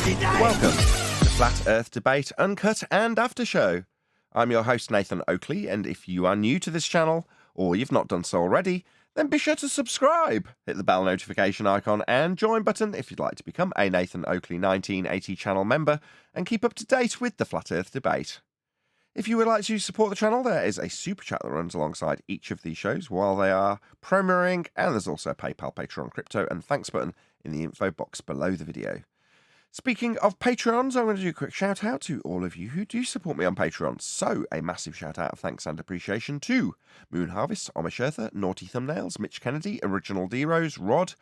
Welcome to the Flat Earth Debate Uncut and After Show. I'm your host, Nathan Oakley, and if you are new to this channel, or you've not done so already, then be sure to subscribe, hit the bell notification icon and join button if you'd like to become a Nathan Oakley 1980 channel member and keep up to date with the Flat Earth Debate. If you would like to support the channel, there is a super chat that runs alongside each of these shows while they are premiering, and there's also a PayPal, Patreon, crypto, and thanks button in the info box below the video. Speaking of Patreons, I'm going to do a quick shout out to all of you who do support me on Patreon. So, a massive shout out of thanks and appreciation to Moon Harvest, Amish Earther, Naughty Thumbnails, Mitch Kennedy, Original D-Rose, Rod,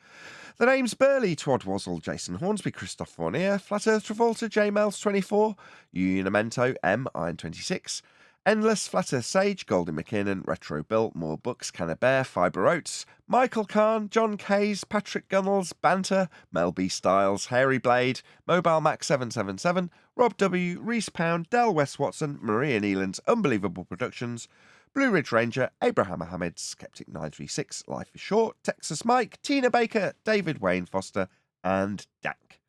The Name's Burley, Twad Wazzle, Jason Hornsby, Christoph Fournier, Flat Earth Travolta, JMails24, Unimento, M, Iron26, Endless, Flat Earth Sage, Goldie McKinnon, Retro Built, More Books, Canna Bear, Fibre Oats, Michael Kahn, John Kays, Patrick Gunnels, Banter, Mel B. Styles, Hairy Blade, Mobile Max 777, Rob W, Reese Pound, Del West Watson, Maria Nealands, Unbelievable Productions, Blue Ridge Ranger, Abraham Mohammed, Skeptic 936, Life is Short, Texas Mike, Tina Baker, David Wayne Foster, and Dank.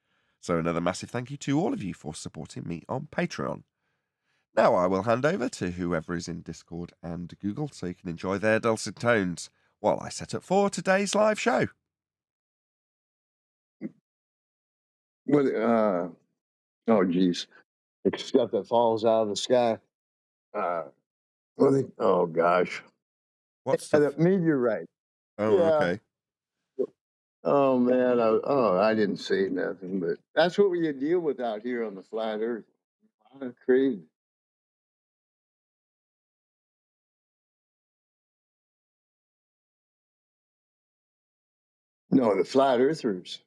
So another massive thank you to all of you for supporting me on Patreon. Now I will hand over to whoever is in Discord and Google so you can enjoy their dulcet tones while I set up for today's live show. Oh geez, it's stuff that falls out of the sky. Oh gosh, What stuff? the meteorite. Oh, Yeah. okay. Oh man, I didn't say nothing, but that's what we deal with out here on the flat Earth. Crazy. No, the flat earthers.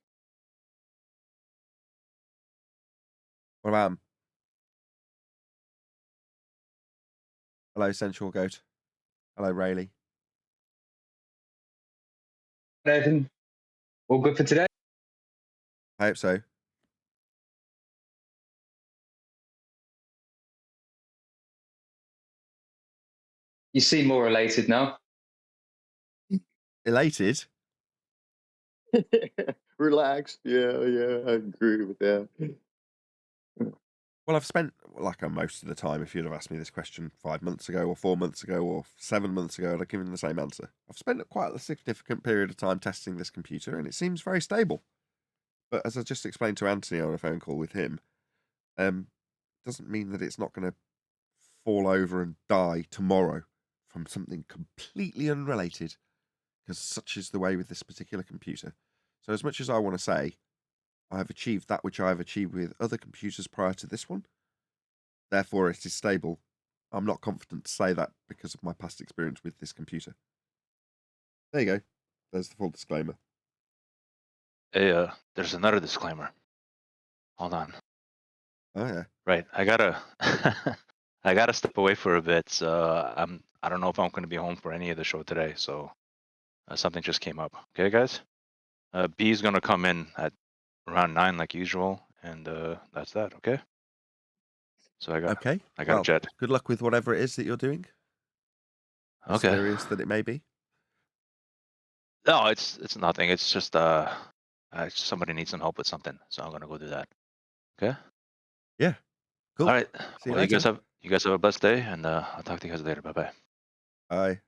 What about 'em? Hello, Sensual Goat. Hello, Rayleigh. Nathan, all good for today? I hope so. You seem more elated now. Elated? Relaxed. Yeah, I agree with that. Well, I've spent, like most of the time, if you'd have asked me this question 5 months ago or 4 months ago or 7 months ago, I'd have given the same answer. I've spent quite a significant period of time testing this computer and it seems very stable. But as I just explained to Anthony on a phone call with him, doesn't mean that it's not going to fall over and die tomorrow from something completely unrelated, because such is the way with this particular computer. So as much as I want to say I have achieved that which I have achieved with other computers prior to this one, therefore it is stable, I'm not confident to say that because of my past experience with this computer. There you go. There's the full disclaimer. Hey, there's another disclaimer. Hold on. Oh yeah. Right, I gotta, I gotta step away for a bit. I don't know if I'm gonna be home for any of the show today, so something just came up. Okay, guys. B's gonna come in at around 9 like usual, and that's that. Okay. So I got Well, a jet. good luck with whatever it is that you're doing. Okay. Mysterious that it may be. No, it's nothing. It's just somebody needs some help with something, so I'm gonna go do that. Okay. Yeah. Cool. All right. See you Well, later. you guys have a blessed day, and I'll talk to you guys later. Bye bye. Bye.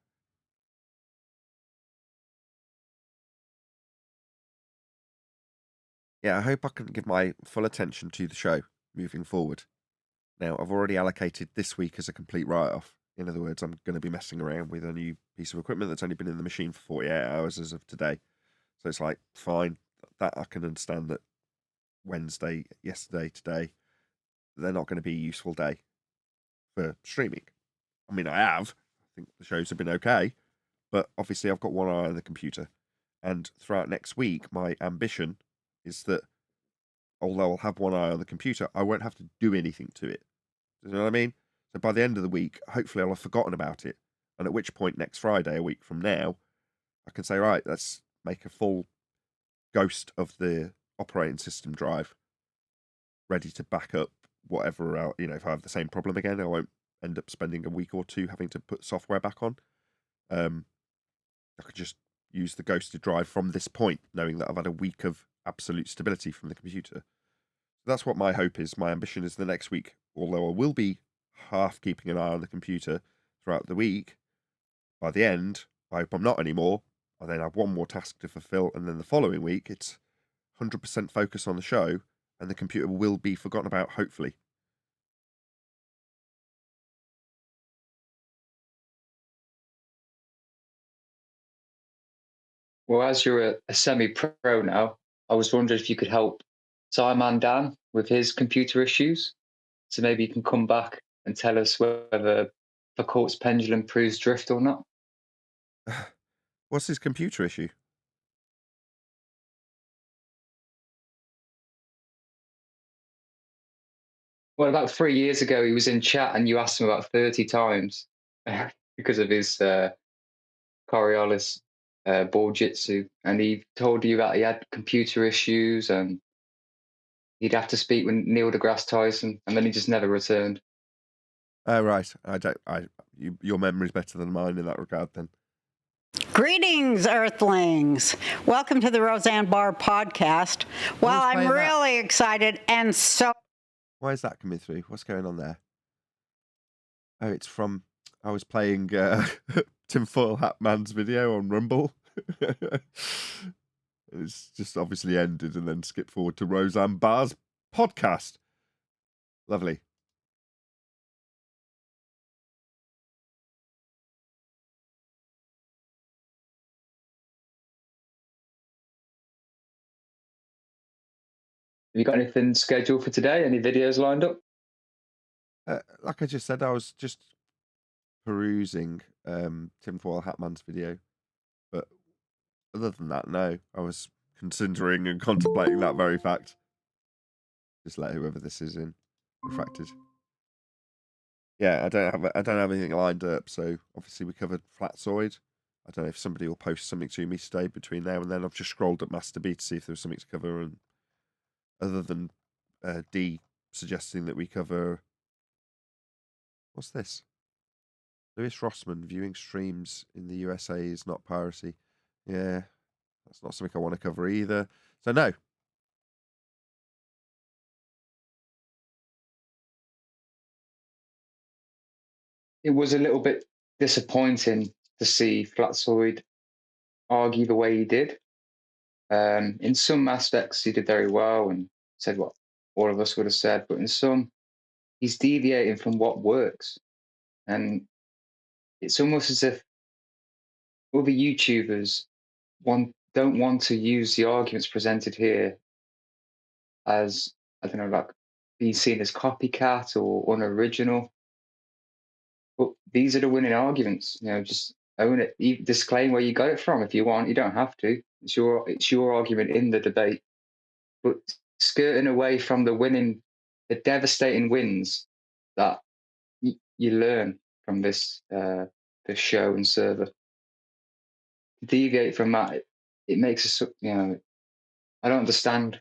Yeah, I hope I can give my full attention to the show moving forward. Now, I've already allocated this week as a complete write-off. In other words, I'm going to be messing around with a new piece of equipment that's only been in the machine for 48 hours as of today. So it's like, fine, that I can understand that Wednesday, yesterday, today, they're not going to be a useful day for streaming. I mean, I have. I think the shows have been okay. But obviously, I've got one eye on the computer. And throughout next week, my ambition is that although I'll have one eye on the computer, I won't have to do anything to it. Do you know what I mean? So by the end of the week, hopefully I'll have forgotten about it. And at which point next Friday, a week from now, I can say, right, let's make a full ghost of the operating system drive ready to back up whatever else. You know, if I have the same problem again, I won't end up spending a week or two having to put software back on. I could just use the ghosted drive from this point, knowing that I've had a week of absolute stability from the computer. That's what my hope is. My ambition is the next week, although I will be half keeping an eye on the computer throughout the week. By the end, I hope I'm not anymore. I then have one more task to fulfill, and then the following week, it's 100% focus on the show, and the computer will be forgotten about, hopefully. Well, as you're a semi-pro now, I was wondering if you could help Simon Dan with his computer issues. So maybe you can come back and tell us whether Foucault's pendulum proves drift or not. What's his computer issue? Well, about 3 years ago, he was in chat and you asked him about 30 times because of his Coriolis ball jitsu. And he told you that he had computer issues and he'd have to speak with Neil deGrasse Tyson, and then he just never returned. Oh, right. Your memory's better than mine in that regard, then. Greetings, Earthlings. Welcome to the Roseanne Barr podcast. Well, I'm playing that? really excited and so. Why is that coming through? What's going on there? Oh, it's from... I was playing Tinfoil Hat Man's video on Rumble. It's just obviously ended and then skipped forward to Roseanne Barr's podcast. Lovely. Have you got anything scheduled for today? Any videos lined up? Like I just said, I was just perusing Tinfoil Hat Man's video. But other than that, no. I was considering and contemplating that very fact. Just let whoever this is in. Refracted. Yeah, I don't have anything lined up, so obviously we covered Flatzoid. I don't know if somebody will post something to me today between now and then. I've just scrolled up Master B to see if there was something to cover, and other than D suggesting that we cover... What's this? Lewis Rossman, viewing streams in the USA is not piracy. Yeah, that's not something I want to cover either. So no. It was a little bit disappointing to see Flatzoid argue the way he did. In some aspects, he did very well and said what all of us would have said, but in some, he's deviating from what works. And it's almost as if other YouTubers don't want to use the arguments presented here as, I don't know, like being seen as copycat or unoriginal. But these are the winning arguments. Just own it. Disclaim where you got it from if you want. You don't have to. It's your argument in the debate. But skirting away from the devastating wins that you learn from this show and server. Deviate from that, it makes us. I don't understand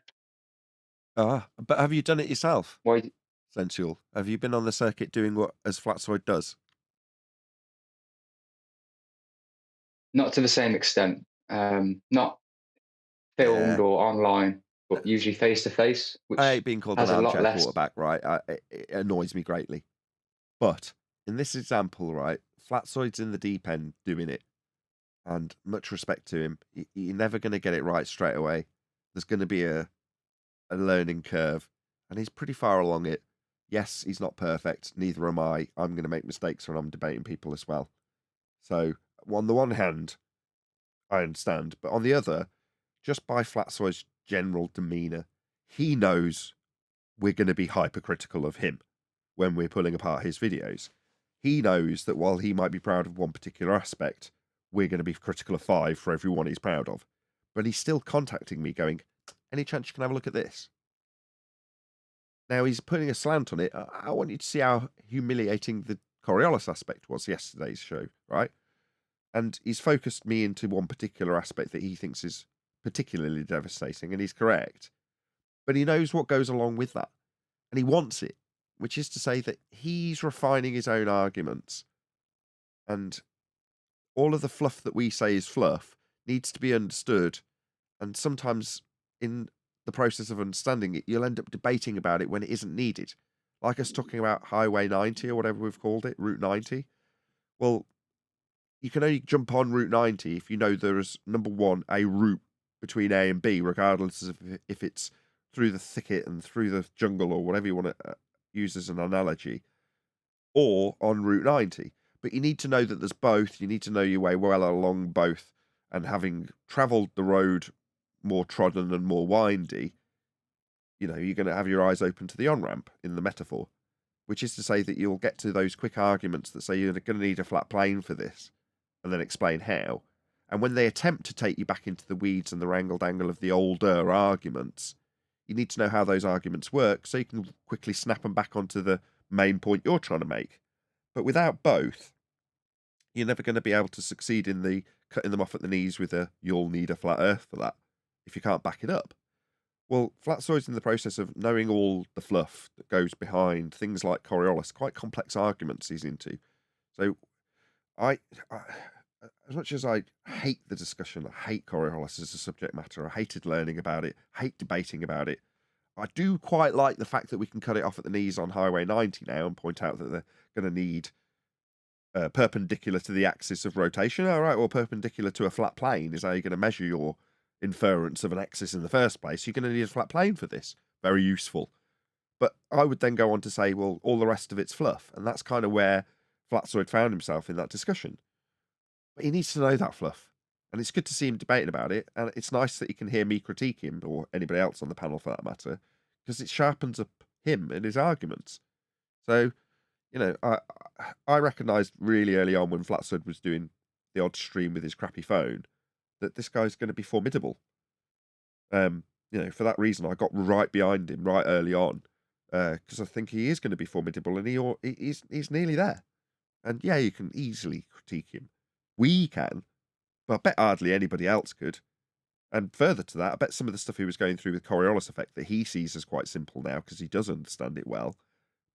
But have you done it yourself? why. Sensual. Have you been on the circuit doing what as Flatzoid does? Not to the same extent. Not filmed Yeah. or online, but usually face to face, which I hate being called an has a lot armchair less. quarterback, right? It annoys me greatly. But in this example, right, Flatzoid's in the deep end doing it. And much respect to him. You're never going to get it right straight away. There's going to be a learning curve. And he's pretty far along it. Yes, he's not perfect. Neither am I. I'm going to make mistakes when I'm debating people as well. So, on the one hand, I understand. But on the other, just by Flatzoid's general demeanour, he knows we're going to be hypercritical of him when we're pulling apart his videos. He knows that while he might be proud of one particular aspect, we're going to be critical of 5 for every one he's proud of. But he's still contacting me going, any chance you can have a look at this? Now he's putting a slant on it. I want you to see how humiliating the Coriolis aspect was yesterday's show, right? And he's focused me into one particular aspect that he thinks is particularly devastating, and he's correct. But he knows what goes along with that. And he wants it, which is to say that he's refining his own arguments. And all of the fluff that we say is fluff needs to be understood. And sometimes in the process of understanding it, you'll end up debating about it when it isn't needed. Like us talking about Highway 90 or whatever we've called it, Route 90. Well, you can only jump on Route 90 if you know there is, number one, a route between A and B, regardless of if it's through the thicket and through the jungle or whatever you want to use as an analogy, or on Route 90. But you need to know that there's both. You need to know your way well along both. And having travelled the road more trodden and more windy, you're going to have your eyes open to the on-ramp in the metaphor, which is to say that you'll get to those quick arguments that say you're going to need a flat plane for this, and then explain how. And when they attempt to take you back into the weeds and the wrangle-dangle of the older arguments, you need to know how those arguments work so you can quickly snap them back onto the main point you're trying to make. But without both, you're never going to be able to succeed in the cutting them off at the knees with a "you'll need a flat earth for that" if you can't back it up. Well, Flatsoid's in the process of knowing all the fluff that goes behind things like Coriolis, quite complex arguments he's into. So I as much as I hate the discussion, I hate Coriolis as a subject matter, I hated learning about it, hate debating about it, I do quite like the fact that we can cut it off at the knees on Highway 90 now and point out that they're going to need perpendicular to the axis of rotation. All right, well, perpendicular to a flat plane is how you're going to measure your inference of an axis in the first place. You're going to need a flat plane for this. Very useful. But I would then go on to say, well, all the rest of it's fluff. And that's kind of where Flatsoid found himself in that discussion. But he needs to know that fluff. And it's good to see him debating about it. And it's nice that he can hear me critique him, or anybody else on the panel for that matter, because it sharpens up him and his arguments. So, I recognised really early on when Flatsoid was doing the odd stream with his crappy phone that this guy's going to be formidable. For that reason, I got right behind him right early on, because I think he is going to be formidable, and he's nearly there. And yeah, you can easily critique him. We can, but I bet hardly anybody else could. And further to that, I bet some of the stuff he was going through with Coriolis effect that he sees as quite simple now because he does understand it well.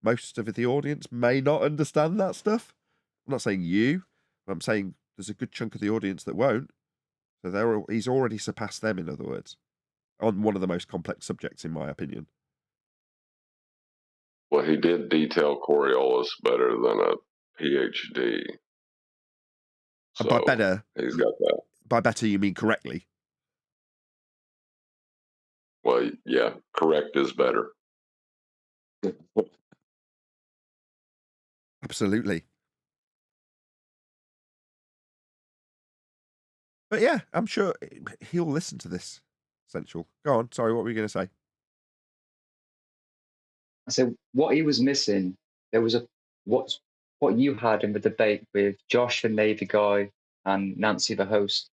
Most of the audience may not understand that stuff. I'm not saying you, but I'm saying there's a good chunk of the audience that won't. So he's already surpassed them, in other words, on one of the most complex subjects, in my opinion. Well, he did detail Coriolis better than a PhD. And by better, he's got that. By better, you mean correctly? Well, yeah, correct is better. Absolutely. But yeah, I'm sure he'll listen to this. Essential. Go on. Sorry, what were you going to say? I said what he was missing. There was what you had in the debate with Josh, the Navy guy, and Nancy, the host.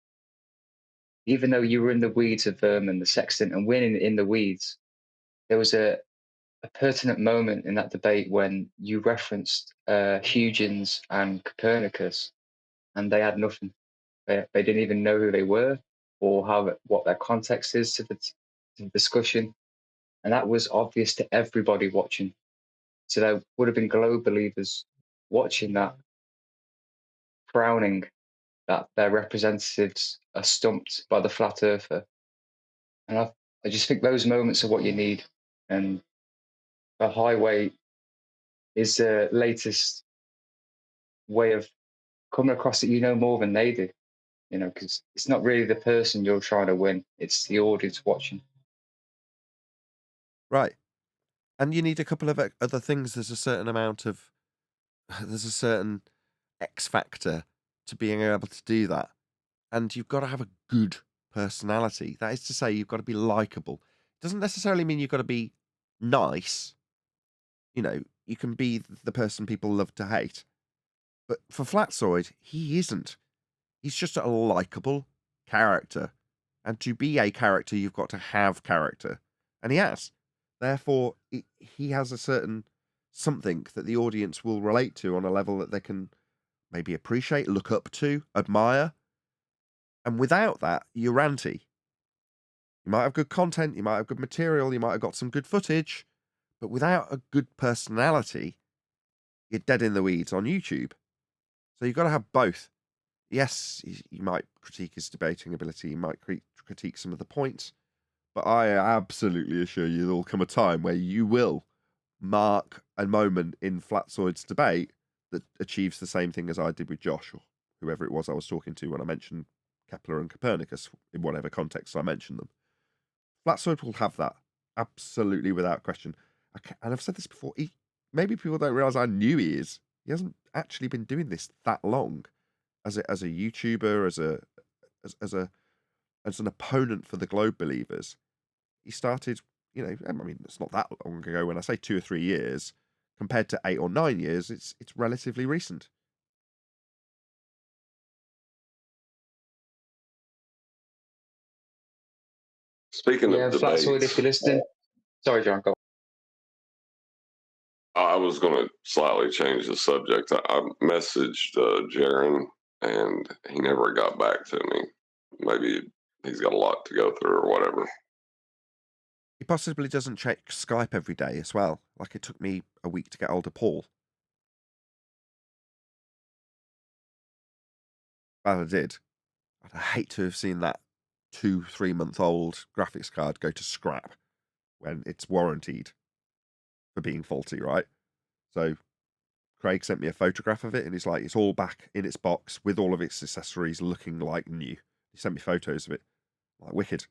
Even though you were in the weeds of them and the sextant and winning in the weeds, there was a pertinent moment in that debate when you referenced Huygens and Copernicus, and they had nothing. They didn't even know who they were or what their context is to the discussion. And that was obvious to everybody watching. So there would have been globe believers watching that, frowning that their representatives are stumped by the flat earther. And I just think those moments are what you need. And the highway is the latest way of coming across that you know more than they do, because it's not really the person you're trying to win, it's the audience watching. Right. And you need a couple of other things. There's a certain X factor to being able to do that. And you've got to have a good personality. That is to say, you've got to be likable. It doesn't necessarily mean you've got to be nice. You can be the person people love to hate. But for Flatsoid, he isn't. He's just a likable character. And to be a character, you've got to have character. And he has. Therefore, he has a certain something that the audience will relate to on a level that they can maybe appreciate, look up to, admire. And without that, you're ranty. You might have good content, you might have good material, you might have got some good footage, but without a good personality, you're dead in the weeds on YouTube. So you've got to have both. Yes, you might critique his debating ability, you might critique some of the points, But I absolutely assure you there'll come a time where you will mark a moment in Flatzoid's debate that achieves the same thing as I did with Josh or whoever it was I was talking to when I mentioned Kepler and Copernicus, in whatever context I mentioned them. Flatzoid will have that, absolutely without question. And I've said this before, maybe people don't realise how new he is. He hasn't actually been doing this that long as a YouTuber, as an opponent for the Globe Believers. He started, I mean, it's not that long ago. When I say 2 or 3 years, compared to 8 or 9 years, it's relatively recent. Speaking Yeah, of Flatzoid, if debates, you're listening. Sorry, John, go. I was going to slightly change the subject. I messaged Jaron, and he never got back to me. Maybe he's got a lot to go through or whatever. He possibly doesn't check Skype every day as well. Like it took me a week to get hold of Paul. Well, I did. I'd hate to have seen that 2-3 month old graphics card go to scrap when it's warranted for being faulty, right? So Craig sent me a photograph of it, and he's like, it's all back in its box with all of its accessories looking like new. He sent me photos of it, like wicked.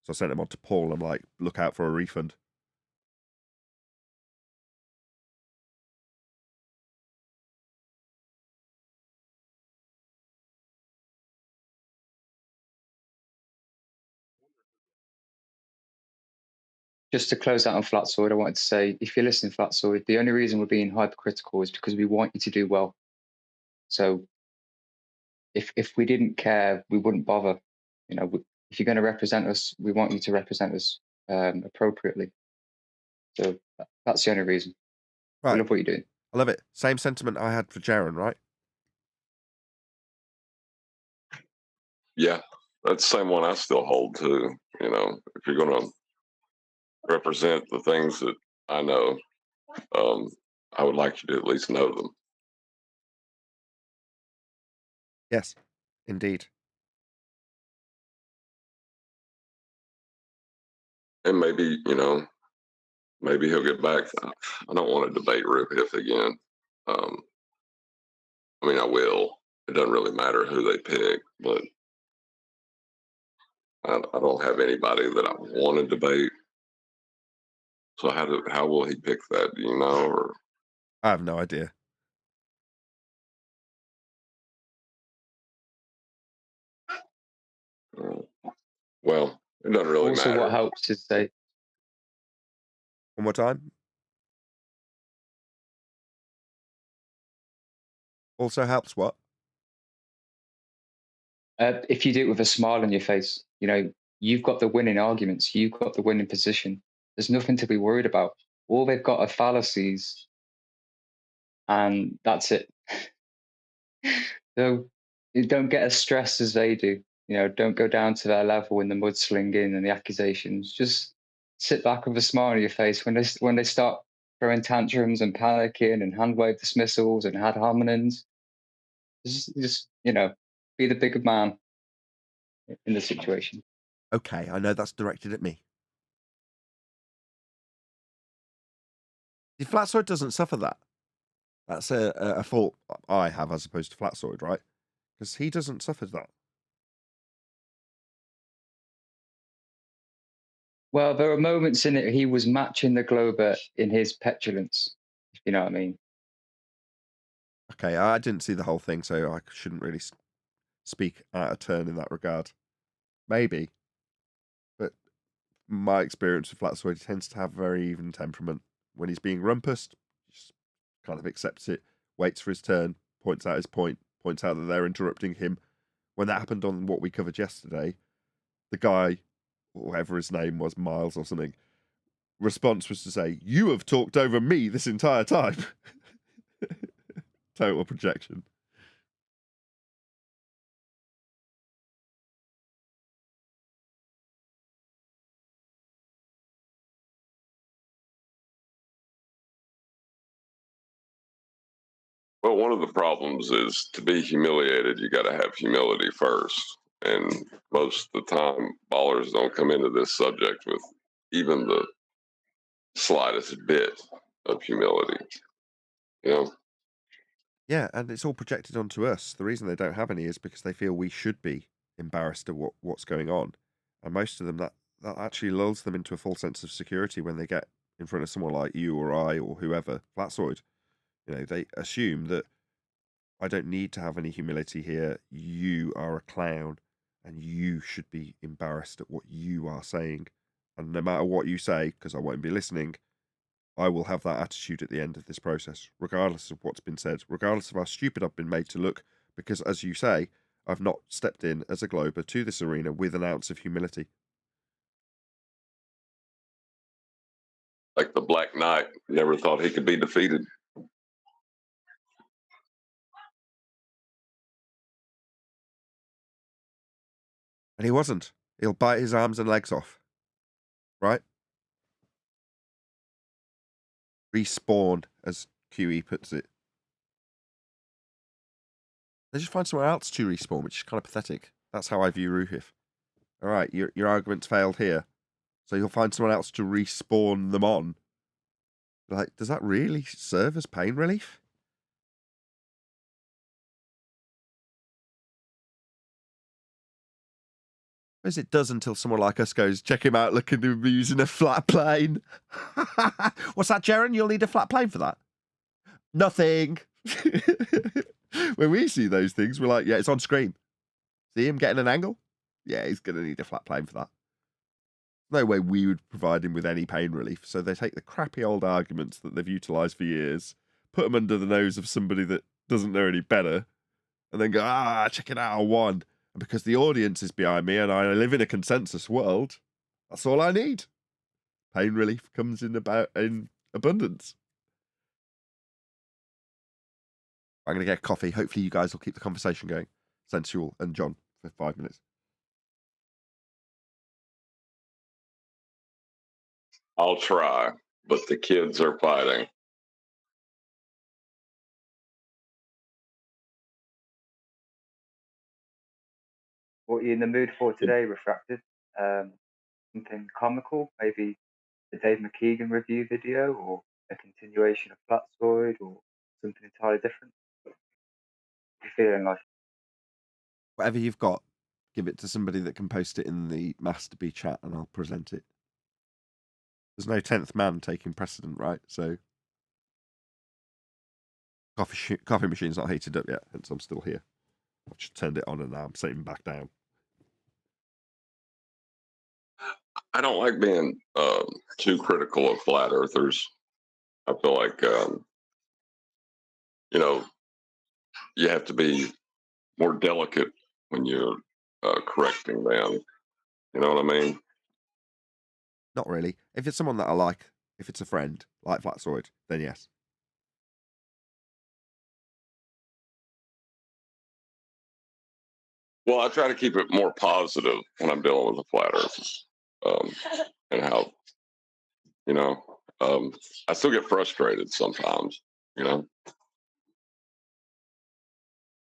So I sent them on to Paul. I'm like, look out for a refund. Just to close out on Flatzoid, I wanted to say, if you're listening, Flatzoid, the only reason we're being hypercritical is because we want you to do well. So if we didn't care, we wouldn't bother. If you're going to represent us, we want you to represent us appropriately. So that's the only reason. Right. I love what you're doing. I love it. Same sentiment I had for Jaron, right? Yeah, that's the same one I still hold to. If you're going to represent the things that I know, I would like you to at least know them. Yes, indeed. And maybe, maybe he'll get back. I don't want to debate Rip If again. I mean, I will. It doesn't really matter who they pick, but I don't have anybody that I want to debate. So how will he pick that? Do you know? Or I have no idea. well, it doesn't really Also, matter. what helps is they One more time. Also helps what? if you do it with a smile on your face, you've got the winning arguments, you've got the winning position. There's nothing to be worried about. All they've got are fallacies, and that's it. So you don't get as stressed as they do. Don't go down to their level in the mudslinging and the accusations. Just sit back with a smile on your face when they start throwing tantrums and panicking and hand wave dismissals and ad hominems. Just be the bigger man in the situation. Okay, I know that's directed at me. The Flatzoid doesn't suffer that. That's a fault I have as opposed to Flatzoid, right? Because he doesn't suffer that. Well, there were moments in it he was matching the Glober in his petulance, if you know what I mean. Okay, I didn't see the whole thing, so I shouldn't really speak out of turn in that regard. Maybe. But my experience with Flatzoid, he tends to have very even temperament. When he's being rumpused, he just kind of accepts it, waits for his turn, points out his point, points out that they're interrupting him. When that happened on what we covered yesterday, the guy, whatever his name was, Miles or something, response was to say, "You have talked over me this entire time." Total projection. Well, one of the problems is to be humiliated, you got to have humility first. And most of the time, ballers don't come into this subject with even the slightest bit of humility. You know, Yeah, and it's all projected onto us. The reason they don't have any is because they feel we should be embarrassed at what's going on. And most of them, that actually lulls them into a false sense of security when they get in front of someone like you or I or whoever, Flatsoid. You know, they assume that I don't need to have any humility here. You are a clown and you should be embarrassed at what you are saying. And no matter what you say, because I won't be listening, I will have that attitude at the end of this process, regardless of what's been said, regardless of how stupid I've been made to look, because as you say, I've not stepped in as a Glober to this arena with an ounce of humility. like the Black Knight never thought he could be defeated. And he wasn't. He'll bite his arms and legs off. Right? Respawn, as QE puts it. They just find somewhere else to respawn, which is kind of pathetic. That's how I view Ruhif. All right, your argument's failed here, so you'll find someone else to respawn them on. Like, does that really serve as pain relief? As it does until someone like us goes, check him out, look at him using a flat plane. What's that, Jaren? You'll need a flat plane for that? Nothing. When we see those things, we're like, yeah, it's on screen. See him getting an angle? Yeah, he's going to need a flat plane for that. No way we would provide him with any pain relief. So they take the crappy old arguments that they've utilised for years, put them under the nose of somebody that doesn't know any better, and then go, check it out, I won. And because the audience is behind me and I live in a consensus world, that's all I need. Pain relief comes in abundance. I'm going to get coffee. Hopefully you guys will keep the conversation going. Sensual and John for 5 minutes. I'll try, but the kids are fighting. What are you in the mood for today, Refracted? Something comical, maybe the Dave McKeegan review video, or a continuation of Flatsoid, or something entirely different? What are you feeling like? Whatever you've got, give it to somebody that can post it in the Master B chat and I'll present it. There's no 10th man taking precedent, right? So coffee machine's not heated up yet, hence I'm still here. I just turned it on and now I'm sitting back down. I don't like being too critical of flat earthers. I feel like, you have to be more delicate when you're correcting them. You know what I mean? Not really. If it's someone that I like, if it's a friend, like Flatsoid, then yes. Well, I try to keep it more positive when I'm dealing with the flat earthers, and how, I still get frustrated sometimes, you know.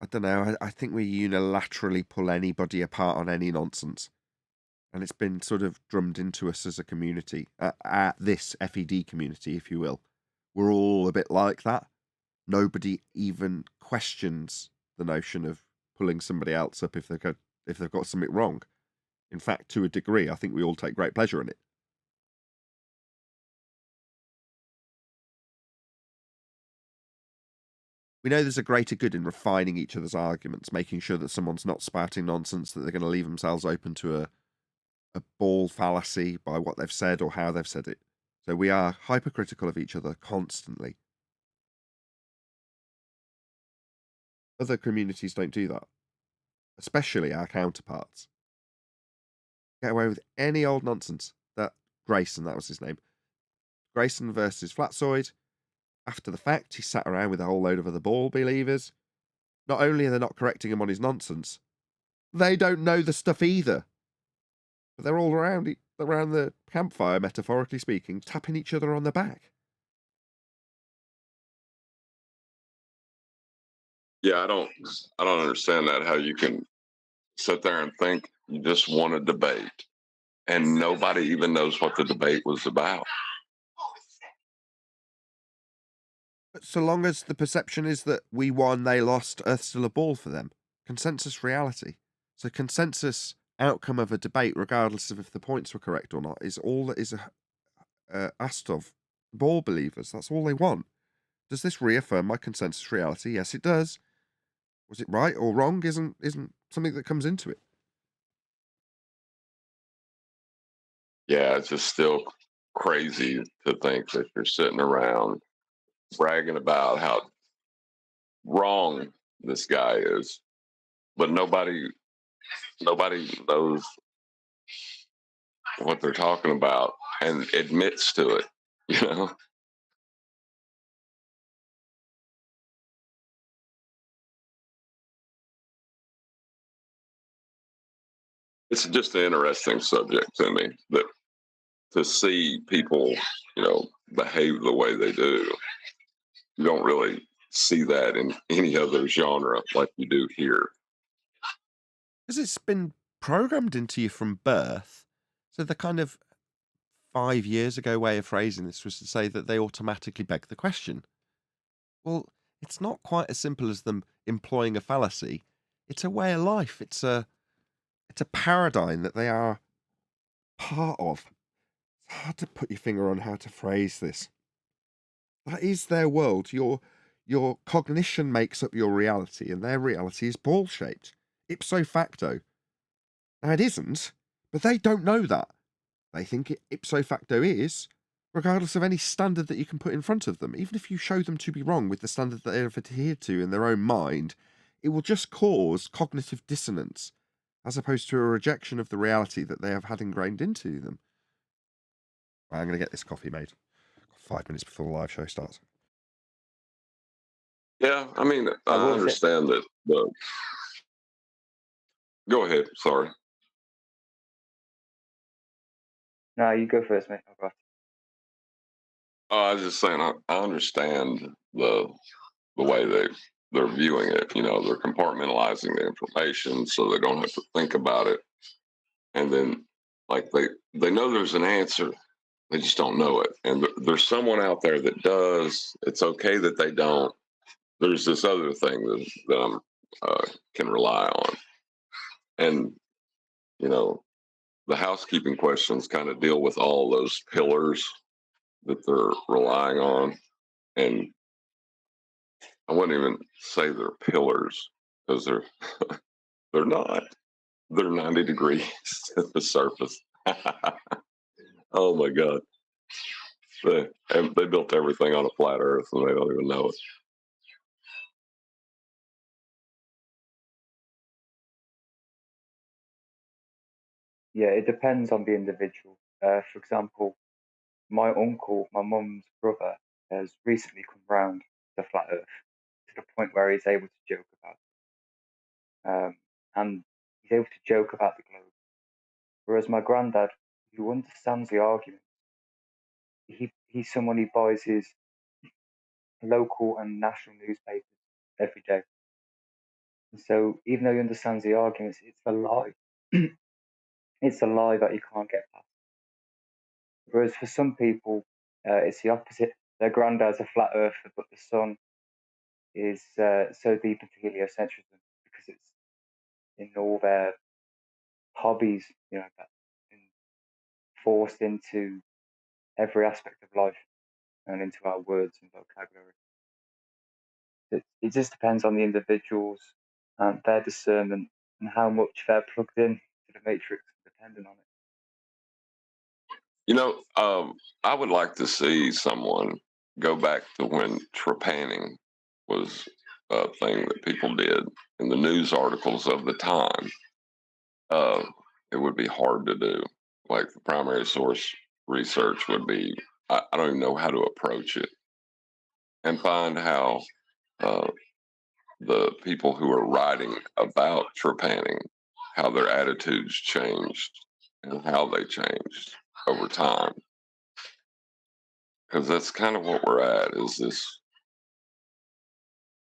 I don't know. I think we unilaterally pull anybody apart on any nonsense. And it's been sort of drummed into us as a community, at this FED community, if you will. We're all a bit like that. Nobody even questions the notion of pulling somebody else up if they've got something wrong. In fact, to a degree, I think we all take great pleasure in it. We know there's a greater good in refining each other's arguments, making sure that someone's not spouting nonsense, that they're going to leave themselves open to a ball fallacy by what they've said or how they've said it. So we are hypercritical of each other constantly. Other communities don't do that, especially our counterparts. Get away with any old nonsense. That Grayson, that was his name. Grayson versus Flatsoid. After the fact, he sat around with a whole load of other ball believers. Not only are they not correcting him on his nonsense, they don't know the stuff either. But they're all around the campfire, metaphorically speaking, tapping each other on the back. Yeah, I don't understand that, how you can sit there and think you just want a debate, and nobody even knows what the debate was about. But so long as the perception is that we won, they lost, Earth's still a ball for them. Consensus reality. So consensus outcome of a debate, regardless of if the points were correct or not, is all that is asked of ball believers. That's all they want. Does this reaffirm my consensus reality? Yes, it does. Was it right or wrong? Isn't something that comes into it. Yeah, it's just still crazy to think that you're sitting around bragging about how wrong this guy is, but nobody knows what they're talking about and admits to it, you know? It's just an interesting subject to me, that to see people, behave the way they do. You don't really see that in any other genre like you do here. Because it's been programmed into you from birth. So the kind of 5 years ago way of phrasing this was to say that they automatically beg the question. Well, it's not quite as simple as them employing a fallacy. It's a way of life. It's a paradigm that they are part of. It's hard to put your finger on how to phrase this. That is their world. Your cognition makes up your reality, and their reality is ball shaped, ipso facto. Now it isn't, but they don't know that. They think it ipso facto is, regardless of any standard that you can put in front of them. Even if you show them to be wrong with the standard that they've adhered to in their own mind, it will just cause cognitive dissonance, as opposed to a rejection of the reality that they have had ingrained into them. Right, I'm going to get this coffee made. 5 minutes before the live show starts. Yeah, I mean, I will say- understand that. Go ahead. Sorry. No, you go first, mate. I'll go after. I was just saying, I understand the way they're viewing it. They're compartmentalizing the information so they don't have to think about it. And then, like, they know there's an answer, they just don't know it. And there's someone out there that does. It's okay that they don't. There's this other thing that I can rely on. And, the housekeeping questions kind of deal with all those pillars that they're relying on. And I wouldn't even say they're pillars, because they're not. They're 90 degrees at the surface. Oh my God. They built everything on a flat earth and they don't even know it. Yeah, it depends on the individual. For example, my uncle, my mum's brother, has recently come round to flat Earth to the point where he's able to joke about it. And he's able to joke about the globe. Whereas my granddad, who understands the argument, he's someone who buys his local and national newspapers every day. And so even though he understands the arguments, it's a lie. It's a lie that you can't get past. Whereas for some people, it's the opposite. Their granddad's a flat earther, but the sun is so deep into heliocentrism because it's in all their hobbies, that's been forced into every aspect of life and into our words and vocabulary. It just depends on the individuals and their discernment and how much they're plugged in to the matrix and dependent on it. I would like to see someone go back to when trepanning was a thing that people did in the news articles of the time. It would be hard to do. Like, the primary source research would be, I don't even know how to approach it, and find how the people who are writing about trepanning, how their attitudes changed and how they changed over time. Because that's kind of what we're at, is this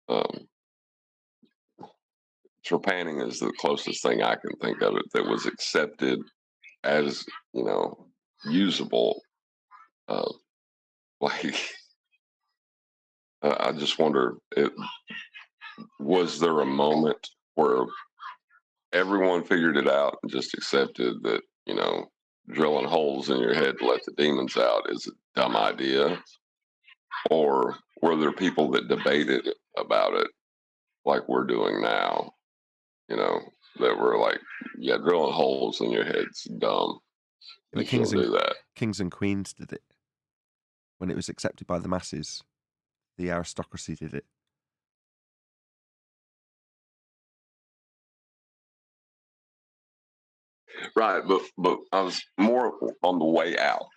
um, trepanning is the closest thing I can think of it that was accepted as, usable. Like, I just wonder, was there a moment where everyone figured it out and just accepted that, drilling holes in your head to let the demons out is a dumb idea? Or were there people that debated about it like we're doing now, that were like, yeah, drilling holes in your head's dumb. The You shouldn't do that. kings and queens did it when it was accepted by the masses. The aristocracy did it. Right, but I was more on the way out.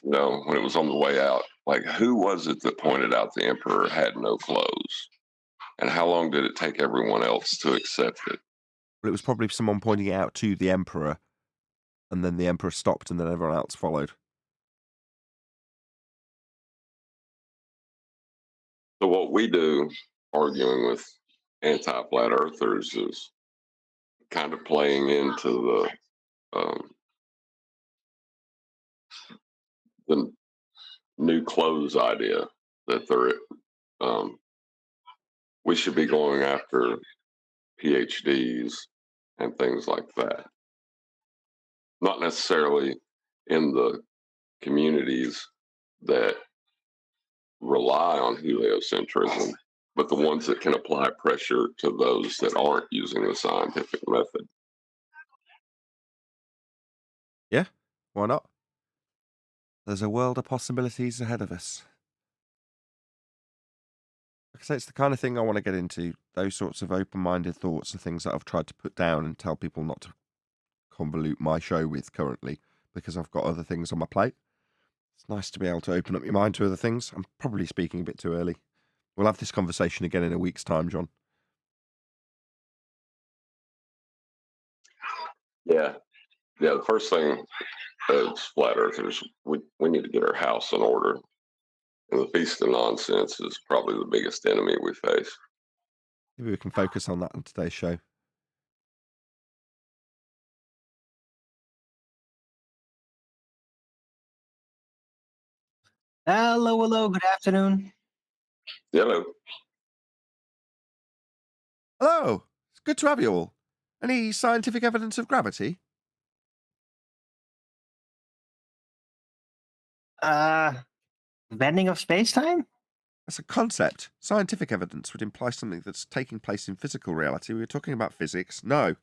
When it was on the way out, like who was it that pointed out the emperor had no clothes, and how long did it take everyone else to accept it? Well, it was probably someone pointing it out to the emperor, and then the emperor stopped, and then everyone else followed. So what we do, arguing with anti-flat earthers, is kind of playing into the new clothes idea that we should be going after PhDs and things like that. Not necessarily in the communities that rely on heliocentrism, but the ones that can apply pressure to those that aren't using the scientific method. Yeah, why not? There's a world of possibilities ahead of us. Like I say, it's the kind of thing I want to get into. Those sorts of open-minded thoughts are things that I've tried to put down and tell people not to convolute my show with currently, because I've got other things on my plate. It's nice to be able to open up your mind to other things. I'm probably speaking a bit too early. We'll have this conversation again in a week's time, John. Yeah. The first thing as flat earthers, we need to get our house in order. And the feast of nonsense is probably the biggest enemy we face. Maybe we can focus on that on today's show. Hello, good afternoon. Hello. Hello! It's good to have you all. Any scientific evidence of gravity? Bending of space-time? That's a concept. Scientific evidence would imply something that's taking place in physical reality. We were talking about physics. No.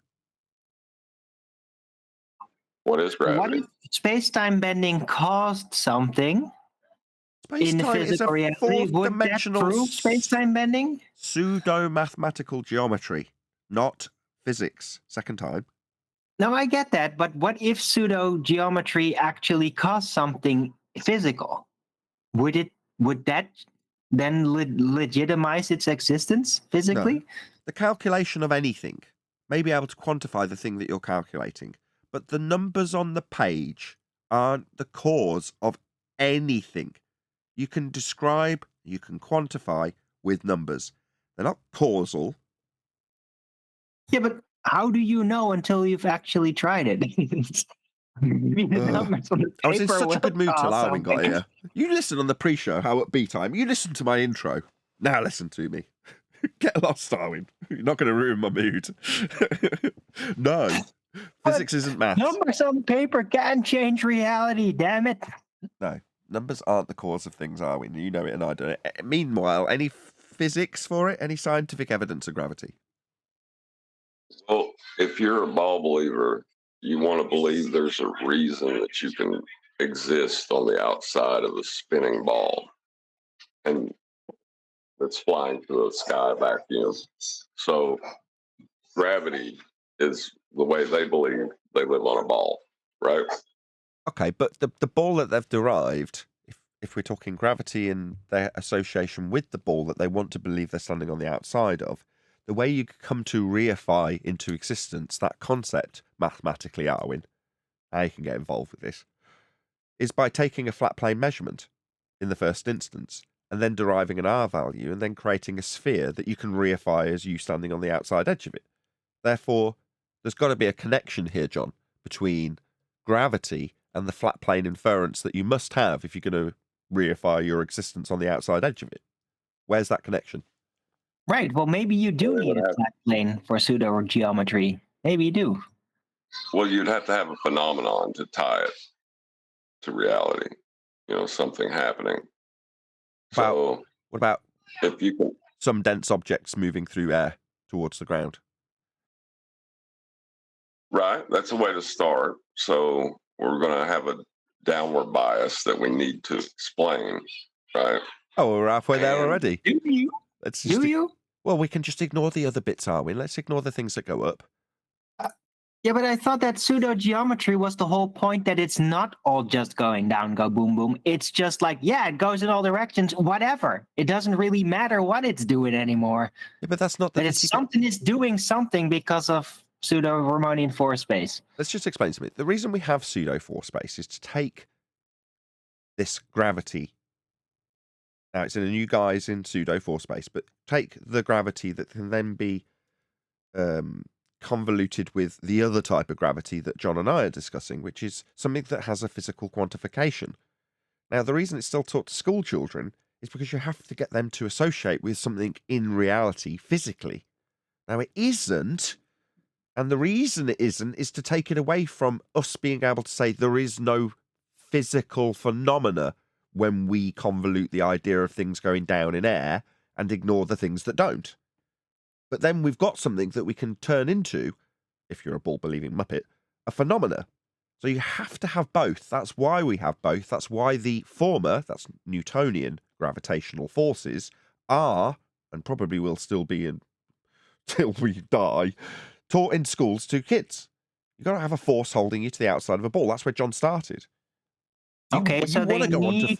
What is What gravity? if space-time bending caused something in the Space-time is physical a reality? Would that fourth-dimensional prove space-time bending? pseudo-mathematical geometry, not physics. Second time. No, I get that, but what if pseudo-geometry actually caused something physical? Would that then legitimize its existence physically? No. The calculation of anything may be able to quantify the thing that you're calculating, but the numbers on the page aren't the cause of anything. You can describe, you can quantify with numbers. They're not causal. Yeah, but how do you know until you've actually tried it? I was in such a good mood till Arwin got here. You listen on the pre-show, how upbeat I am. You listen to my intro. Now listen to me. Get lost, Arwin. You're not going to ruin my mood. No. Physics isn't maths. Numbers on paper can change reality, damn it. No. Numbers aren't the cause of things, Arwin. You know it and I do it. Meanwhile, any physics for it? Any scientific evidence of gravity? Well, if you're a ball believer, you want to believe there's a reason that you can exist on the outside of a spinning ball and that's flying through a sky vacuum. So gravity is the way they believe they live on a ball, right? Okay, but the ball that they've derived, if we're talking gravity and their association with the ball that they want to believe they're standing on the outside of, the way you come to reify into existence that concept mathematically, Arwin, how you can get involved with this, is by taking a flat plane measurement in the first instance and then deriving an R value and then creating a sphere that you can reify as you standing on the outside edge of it. Therefore, there's got to be a connection here, John, between gravity and the flat plane inference that you must have if you're going to reify your existence on the outside edge of it. Where's that connection? Right. Well, maybe you do Well, it need would a have- flat plane for pseudo geometry. Maybe you do. Well, you'd have to have a phenomenon to tie it to reality. Something happening. So What about if you can, some dense objects moving through air towards the ground? right, that's a way to start. So we're going to have a downward bias that we need to explain, right? Oh, we're halfway there And- already. Do you? Let's just Do you? Well, we can just ignore the other bits, are we? Let's ignore the things that go up. Yeah, but I thought that pseudo geometry was the whole point, that it's not all just going down, go boom, boom. It's just like, yeah, it goes in all directions, whatever. It doesn't really matter what it's doing anymore. Yeah, but that's not the That it's something is doing something because of pseudo Riemannian force space. Let's just explain to me. The reason we have pseudo force space is to take this gravity. Now, it's in a new guise in pseudo force space, but take the gravity that can then be convoluted with the other type of gravity that John and I are discussing, which is something that has a physical quantification. Now, the reason it's still taught to school children is because you have to get them to associate with something in reality physically. Now, it isn't, and the reason it isn't is to take it away from us being able to say there is no physical phenomena when we convolute the idea of things going down in air and ignore the things that don't. But then we've got something that we can turn into, if you're a ball-believing Muppet, a phenomena. So you have to have both. That's why we have both. That's why the former, that's Newtonian gravitational forces, are, and probably will still be until we die, taught in schools to kids. You've got to have a force holding you to the outside of a ball. That's where John started. Okay, so they need...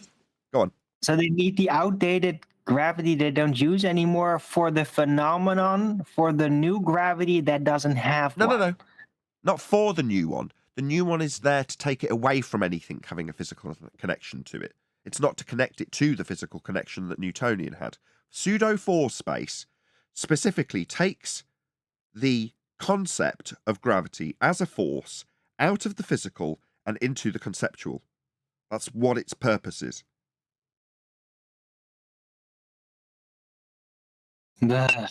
Go on. So they need the outdated gravity they don't use anymore for the phenomenon, for the new gravity that doesn't have one. No. Not for the new one. The new one is there to take it away from anything having a physical connection to it. It's not to connect it to the physical connection that Newtonian had. Pseudo force space specifically takes the concept of gravity as a force out of the physical and into the conceptual. That's what its purpose is. Ugh.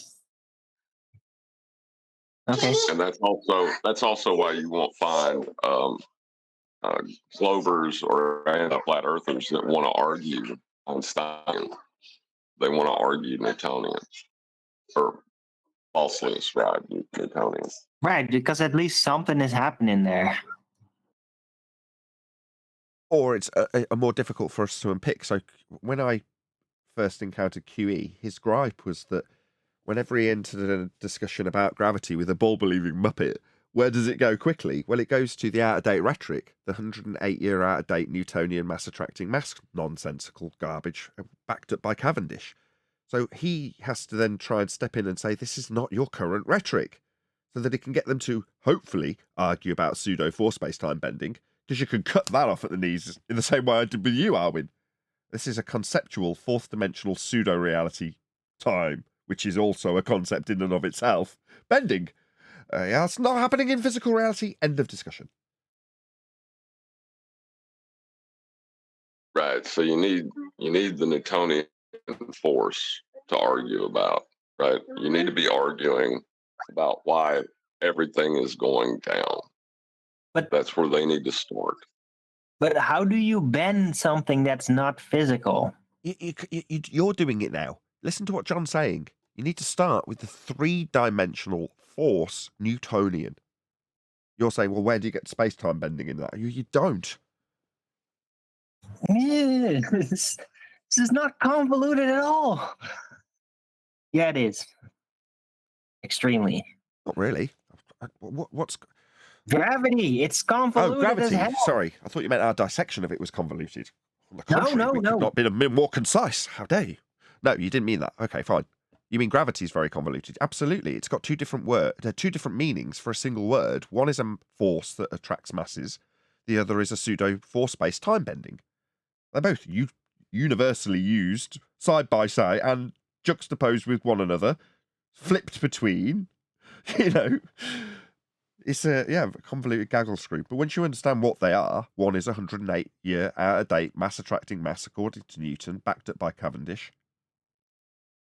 Okay. And that's also why you won't find Slovers or flat earthers that want to argue Einstein. They want to argue Newtonian or falsely ascribe Newtonian. Right, because at least something is happening there. Or it's a more difficult for us to unpick. So when I first encountered QE, his gripe was that whenever he entered a discussion about gravity with a ball-believing Muppet, where does it go quickly? Well, it goes to the out-of-date rhetoric, the 108-year out-of-date Newtonian mass-attracting mass nonsensical garbage backed up by Cavendish. So he has to then try and step in and say, this is not your current rhetoric, so that he can get them to, hopefully, argue about pseudo-force space-time bending, because you can cut that off at the knees in the same way I did with you, Arwin. This is a conceptual, fourth-dimensional pseudo-reality time, which is also a concept in and of itself. Bending. Yeah, it's not happening in physical reality. End of discussion. Right. So you need the Newtonian force to argue about, right? You need to be arguing about why everything is going down. But that's where they need to start. But how do you bend something that's not physical? You're doing it now. Listen to what John's saying. You need to start with the three-dimensional force Newtonian. You're saying, well, where do you get space-time bending in that? You don't. Yeah, this is not convoluted at all. Yeah, it is. Extremely. Not really. What's... Gravity. It's convoluted. Oh, gravity. As hell. Sorry. I thought you meant our dissection of it was convoluted. On the No, contrary, we no. could not be a bit more concise. How dare you? No, you didn't mean that. Okay, fine. You mean gravity is very convoluted? Absolutely. It's got two different meanings for a single word. One is a force that attracts masses. The other is a pseudo force space time bending. They're both universally used side by side and juxtaposed with one another, flipped between, You know, it's a convoluted gaggle screw. But once you understand what they are, one is 108-year out-of-date mass-attracting mass according to Newton, backed up by Cavendish.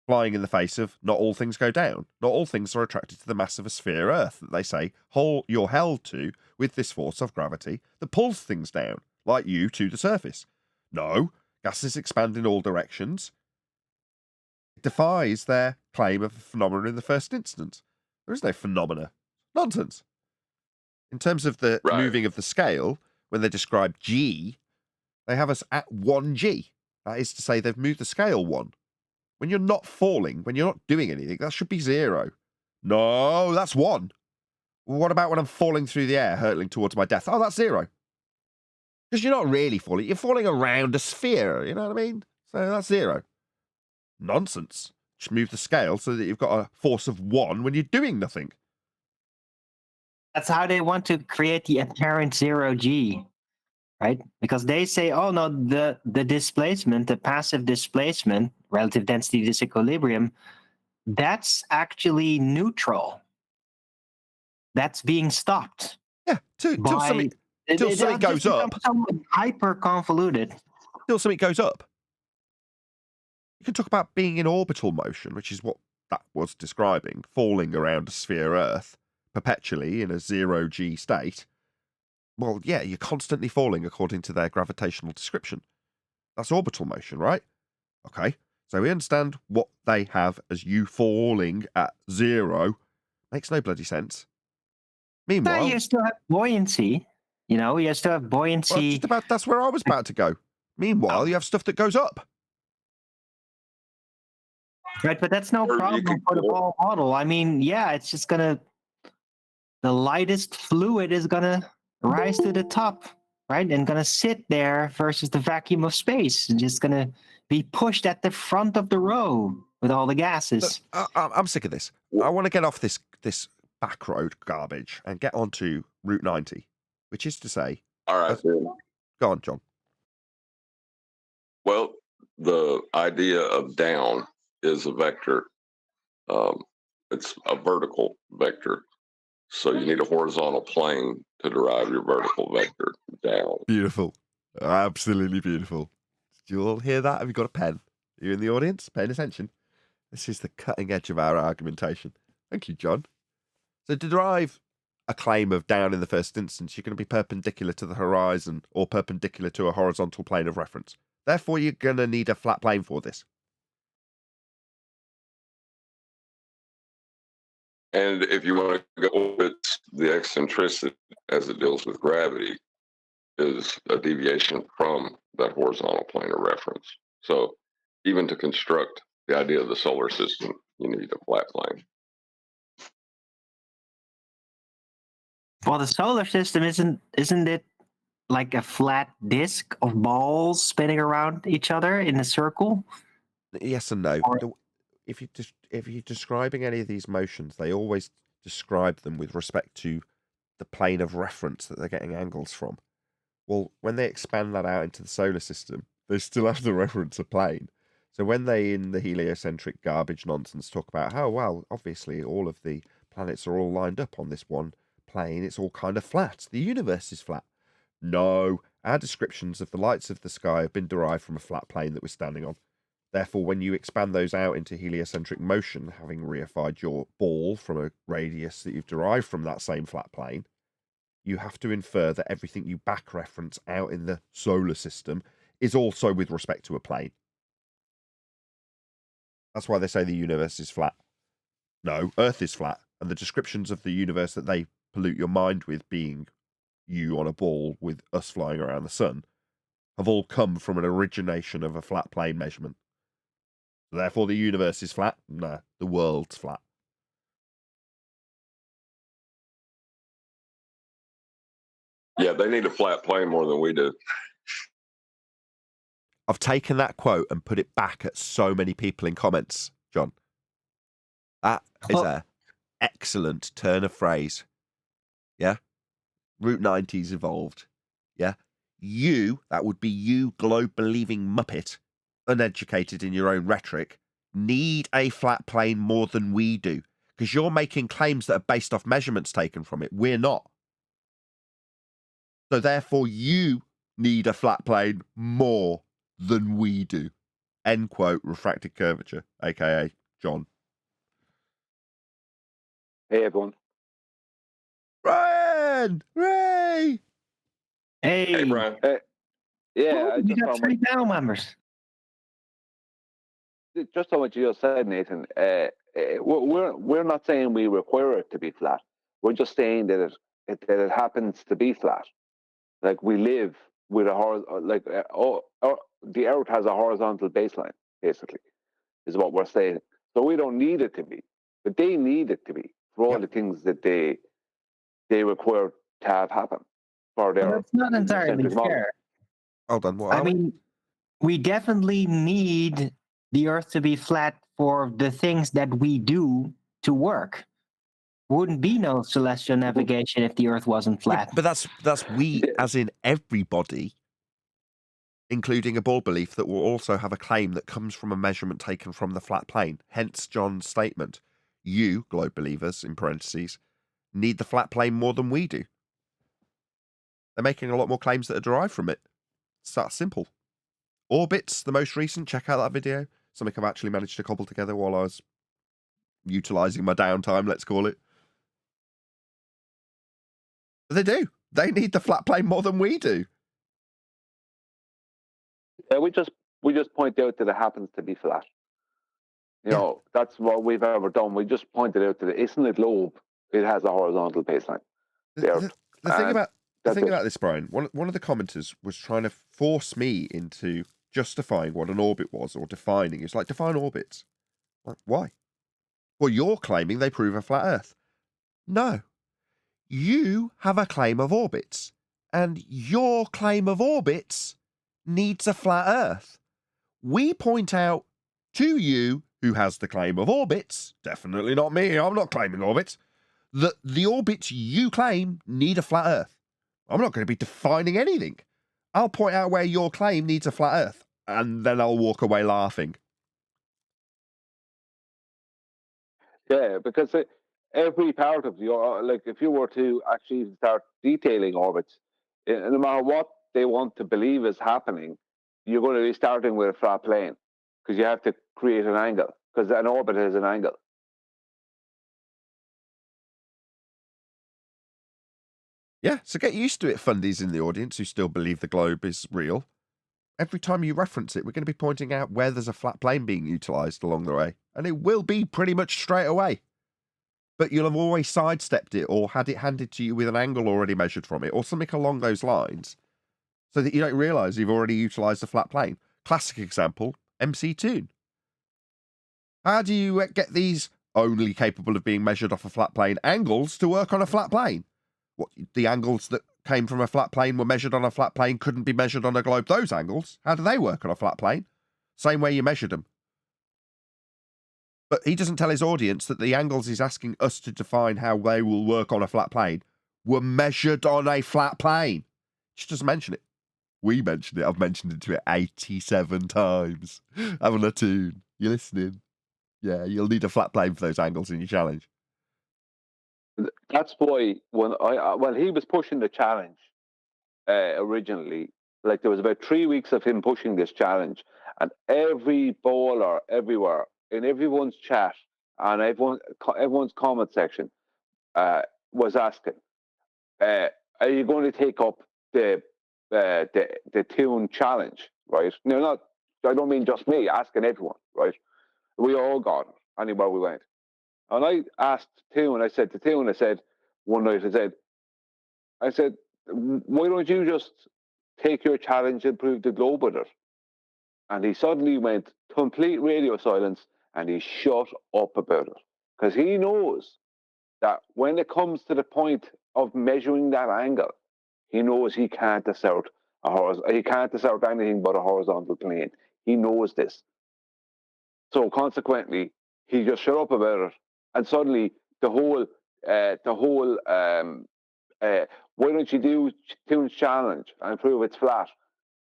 Flying in the face of not all things go down. Not all things are attracted to the mass of a sphere Earth that they say you're held to with this force of gravity that pulls things down, like you to the surface. No, gases expand in all directions. It defies their claim of a phenomenon in the first instance. There is no phenomena. Nonsense. In terms of the Right. moving of the scale, when they describe G, they have us at 1G. That is to say, they've moved the scale 1. When you're not falling, when you're not doing anything, that should be 0. No, that's 1. What about when I'm falling through the air, hurtling towards my death? Oh, that's 0. Because you're not really falling. You're falling around a sphere, you know what I mean? So that's 0. Nonsense. Just move the scale so that you've got a force of 1 when you're doing nothing. That's how they want to create the apparent 0G, right? Because they say, oh no, the displacement, the passive displacement, relative density disequilibrium, that's actually neutral. That's being stopped. Yeah, till something goes up. Hyper convoluted. Till something goes up. You can talk about being in orbital motion, which is what that was describing, falling around a sphere Earth perpetually in a 0G state. Well, yeah, you're constantly falling according to their gravitational description. That's orbital motion, right? Okay, so we understand what they have as you falling at 0. Makes no bloody sense. Meanwhile, you still have buoyancy. You still have buoyancy. Well, that's where I was about to go. Meanwhile, you have stuff that goes up. Right, but that's no Or you problem could for the go- ball model. I mean, yeah, it's just the lightest fluid is gonna rise to the top, right? And gonna sit there versus the vacuum of space. And just gonna be pushed at the front of the row with all the gases. Look, I'm sick of this. I want to get off this back road garbage and get onto Route 90, which is to say, All right. Then. go on, John. Well, the idea of down is a vector. It's a vertical vector. So you need a horizontal plane to derive your vertical vector down. Beautiful. Absolutely beautiful. Did you all hear that? Have you got a pen? Are you in the audience? Paying attention. This is the cutting edge of our argumentation. Thank you, John. So to derive a claim of down in the first instance, you're going to be perpendicular to the horizon or perpendicular to a horizontal plane of reference. Therefore, you're going to need a flat plane for this. And if you want to go with the eccentricity as it deals with gravity, is a deviation from that horizontal plane of reference. So even to construct the idea of the solar system, you need a flat plane. Well, the solar system isn't it like a flat disk of balls spinning around each other in a circle? Yes and no. Or- If you're describing any of these motions, they always describe them with respect to the plane of reference that they're getting angles from. Well, when they expand that out into the solar system, they still have the reference of plane. So when they, in the heliocentric garbage nonsense, talk about how, well, obviously all of the planets are all lined up on this one plane, it's all kind of flat. The universe is flat. No, our descriptions of the lights of the sky have been derived from a flat plane that we're standing on. Therefore, when you expand those out into heliocentric motion, having reified your ball from a radius that you've derived from that same flat plane, you have to infer that everything you back reference out in the solar system is also with respect to a plane. That's why they say the universe is flat. No, Earth is flat, and the descriptions of the universe that they pollute your mind with being you on a ball with us flying around the sun have all come from an origination of a flat plane measurement. Therefore, the universe is flat? No, the world's flat. Yeah, they need a flat plane more than we do. I've taken that quote and put it back at so many people in comments, John. That is a excellent turn of phrase. Yeah? Route 90's evolved. Yeah? You, that would be you, globe-believing muppet, uneducated in your own rhetoric, need a flat plane more than we do. because you're making claims that are based off measurements taken from it. We're not. So therefore, you need a flat plane more than we do. End quote, refracted curvature, aka John. Hey, everyone. Ryan! Ray! Hey, Hey, Brian. Yeah, you got 3 panel members. just on what you just said, Nathan. We're not saying we require it to be flat. We're just saying that it happens to be flat. Like we live with the Earth has a horizontal baseline, basically, is what we're saying. So we don't need it to be, but they need it to be for all the things that they require to have happen for their. Well, that's not entirely fair. Hold on, what I are we? mean, we definitely need the Earth to be flat for the things that we do to work. Wouldn't be no celestial navigation if the Earth wasn't flat. Yeah, but that's we, as in everybody, including a ball belief that will also have a claim that comes from a measurement taken from the flat plane. Hence John's statement. You, globe believers, in parentheses, need the flat plane more than we do. They're making a lot more claims that are derived from it. It's that simple. Orbits, the most recent, check out that video. Something I've actually managed to cobble together while I was utilising my downtime, let's call it. But they do. They need the flat plane more than we do. Yeah, we just point out that it happens to be flat. You know, that's what we've ever done. We just pointed out that isn't it globe? It has a horizontal baseline. The thing about this, Brian, one of the commenters was trying to force me into justifying what an orbit was or defining. It's like, define orbits. Like, why? Well, you're claiming they prove a flat Earth. No. You have a claim of orbits, and your claim of orbits needs a flat Earth. We point out to you, who has the claim of orbits, definitely not me, I'm not claiming orbits, that the orbits you claim need a flat Earth. I'm not going to be defining anything. I'll point out where your claim needs a flat Earth, and then I'll walk away laughing. Yeah, because every part of your, like, if you were to actually start detailing orbits, no matter what they want to believe is happening, you're going to be starting with a flat plane because you have to create an angle because an orbit is an angle. Yeah, so get used to it, fundies in the audience who still believe the globe is real. Every time you reference it, we're going to be pointing out where there's a flat plane being utilised along the way. And it will be pretty much straight away. But you'll have always sidestepped it or had it handed to you with an angle already measured from it or something along those lines so that you don't realise you've already utilised a flat plane. Classic example, MC Toon. How do you get these only capable of being measured off a flat plane angles to work on a flat plane? What, the angles that came from a flat plane were measured on a flat plane couldn't be measured on a globe? Those angles, how do they work on a flat plane? Same way you measured them. But he doesn't tell his audience that the angles he's asking us to define how they will work on a flat plane were measured on a flat plane. Just doesn't mention it. We mentioned it. I've mentioned it to it 87 times. Having a tune. You listening? Yeah, you'll need a flat plane for those angles in your challenge. That's why when he was pushing the challenge originally, like there was about 3 weeks of him pushing this challenge, and every baller everywhere in everyone's chat and everyone's comment section was asking, "Are you going to take up the tune challenge?" Right? No, not. I don't mean just me. Asking everyone. Right? We all got it anywhere we went. And I asked Tune, I said to Tune, I said, one night, I said, why don't you just take your challenge and prove the globe with it? And he suddenly went complete radio silence and he shut up about it. Because he knows that when it comes to the point of measuring that angle, he knows he can't assert anything but a horizontal plane. He knows this. So consequently, he just shut up about it, and suddenly the whole why don't you do Tune's challenge and prove it's flat?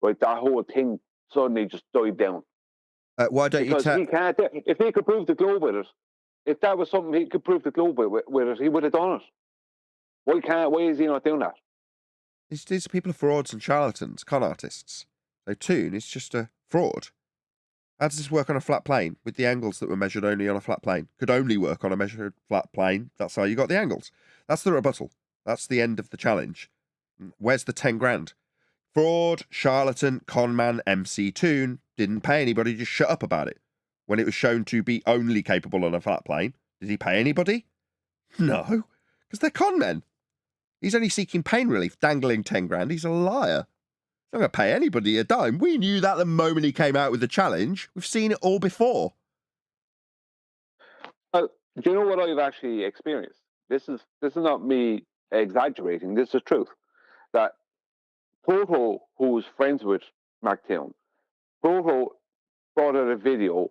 Right, that whole thing suddenly just died down. Why don't because you he can't. If he could prove the globe with it, if that was something he could prove the globe with it, he would have done it. Why is he not doing that? These people are frauds and charlatans, con artists. So Toon is just a fraud. How does this work on a flat plane with the angles that were measured only on a flat plane? Could only work on a measured flat plane. That's how you got the angles. That's the rebuttal. That's the end of the challenge. Where's the 10 grand? Fraud, charlatan, conman, MC Toon didn't pay anybody, just shut up about it. When it was shown to be only capable on a flat plane, did he pay anybody? No, because they're con men. He's only seeking pain relief, dangling 10 grand. He's a liar. He's not going to pay anybody a dime. We knew that the moment he came out with the challenge. We've seen it all before. Well, do you know what I've actually experienced? This is not me exaggerating. This is truth. That Proto, who's friends with Mark Town, Proto brought out a video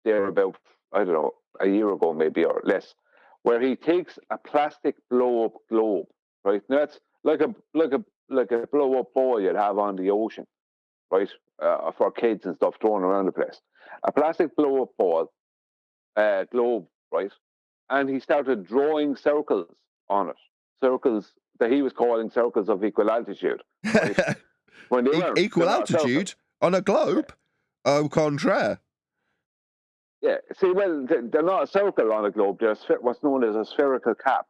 there about, I don't know, a year ago maybe or less, where he takes a plastic blow-up globe, right? Now it's like a blow-up ball you'd have on the ocean, right? For kids and stuff thrown around the place. A plastic blow-up ball, globe, right? And he started drawing circles on it, circles that he was calling circles of equal altitude. Right? When they equal altitude on a globe? Au contraire. Yeah, see, well, they're not a circle on a globe. They're what's known as a spherical cap.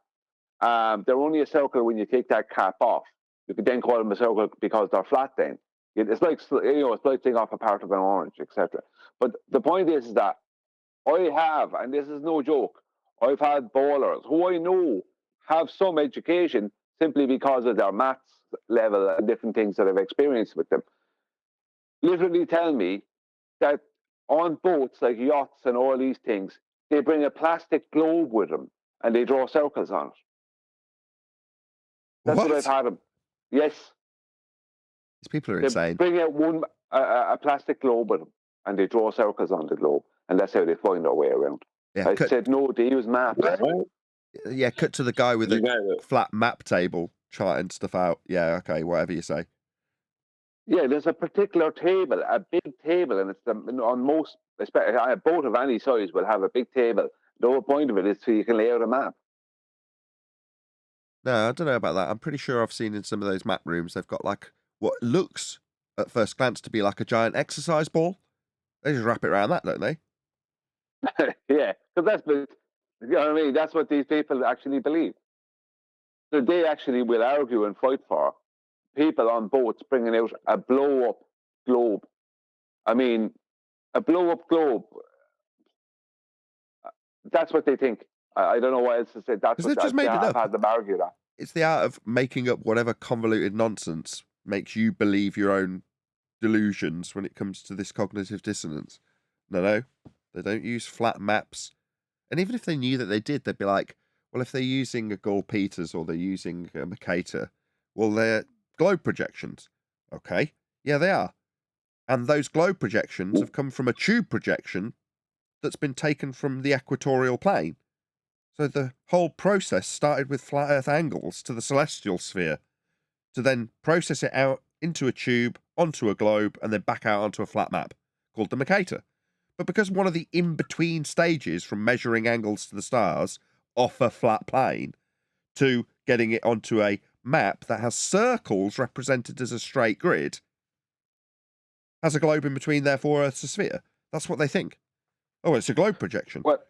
They're only a circle when you take that cap off. You could then call them a circle because they're flat then. It's like, it's like taking off a part of an orange, etc. But the point is that I have, and this is no joke, I've had ballers who I know have some education simply because of their maths level and different things that I've experienced with them, literally tell me that on boats like yachts and all these things, they bring a plastic globe with them and they draw circles on it. That's what I've had them. Yes. These people are insane. Bring out a plastic globe with them and they draw circles on the globe, and that's how they find their way around. Yeah, I said no, they use maps. Yeah, cut to the guy with a flat map table charting stuff out. Yeah, okay, whatever you say. Yeah, there's a particular table, a big table, and it's on most, especially a boat of any size will have a big table. The whole point of it is so you can lay out a map. No, I don't know about that. I'm pretty sure I've seen in some of those map rooms, they've got like what looks at first glance to be like a giant exercise ball. They just wrap it around that, don't they? Yeah, because you know what I mean? That's what these people actually believe. So they actually will argue and fight for people on boats bringing out a blow-up globe. I mean, a blow-up globe, that's what they think. I don't know what else to say. That's what just made it I've up. had them argue that. It's the art of making up whatever convoluted nonsense makes you believe your own delusions when it comes to this cognitive dissonance. No, they don't use flat maps. And even if they knew that they did, they'd be like, well, if they're using a Gall Peters or they're using a Mercator, well, they're globe projections. Okay, yeah, they are. And those globe projections have come from a tube projection that's been taken from the equatorial plane. So the whole process started with flat Earth angles to the celestial sphere, to then process it out into a tube, onto a globe, and then back out onto a flat map, called the Mercator. But because one of the in-between stages from measuring angles to the stars off a flat plane to getting it onto a map that has circles represented as a straight grid, has a globe in between, therefore Earth's a sphere. That's what they think. Oh, it's a globe projection. What?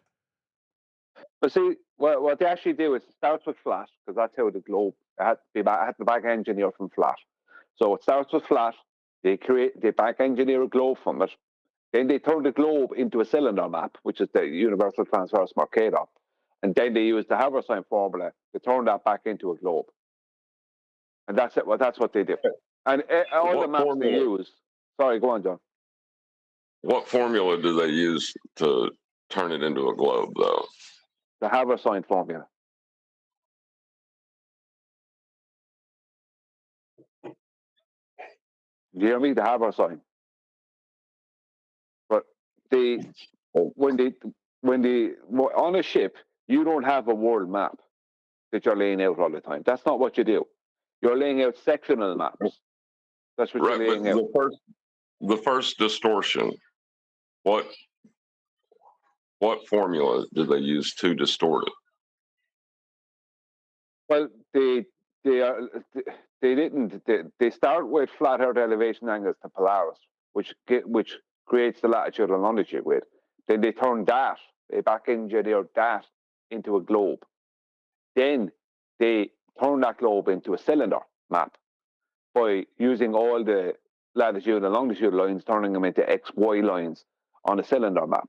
But see, what they actually do is it starts with flat, because that's how the globe, I had the back engineer from flat. So it starts with flat, they back engineer a globe from it, then they turn the globe into a cylinder map, which is the universal transverse Mercator, and then they use the Haversine formula to turn that back into a globe. And that's it. Well, that's what they do. And all the maps they use. Sorry, go on, John. What formula do they use to turn it into a globe, though? The Haversine formula. Do you hear me? The Haversine. But when on a ship, you don't have a world map that you're laying out all the time. That's not what you do. You're laying out sectional maps. That's what you're laying out. The first distortion. What What formula did they use to distort it? Well, they didn't. They start with flat Earth elevation angles to Polaris, which creates the latitude and longitude grid. Then they turn that, they back engineer that into a globe. Then they turn that globe into a cylinder map by using all the latitude and longitude lines, turning them into XY lines on a cylinder map.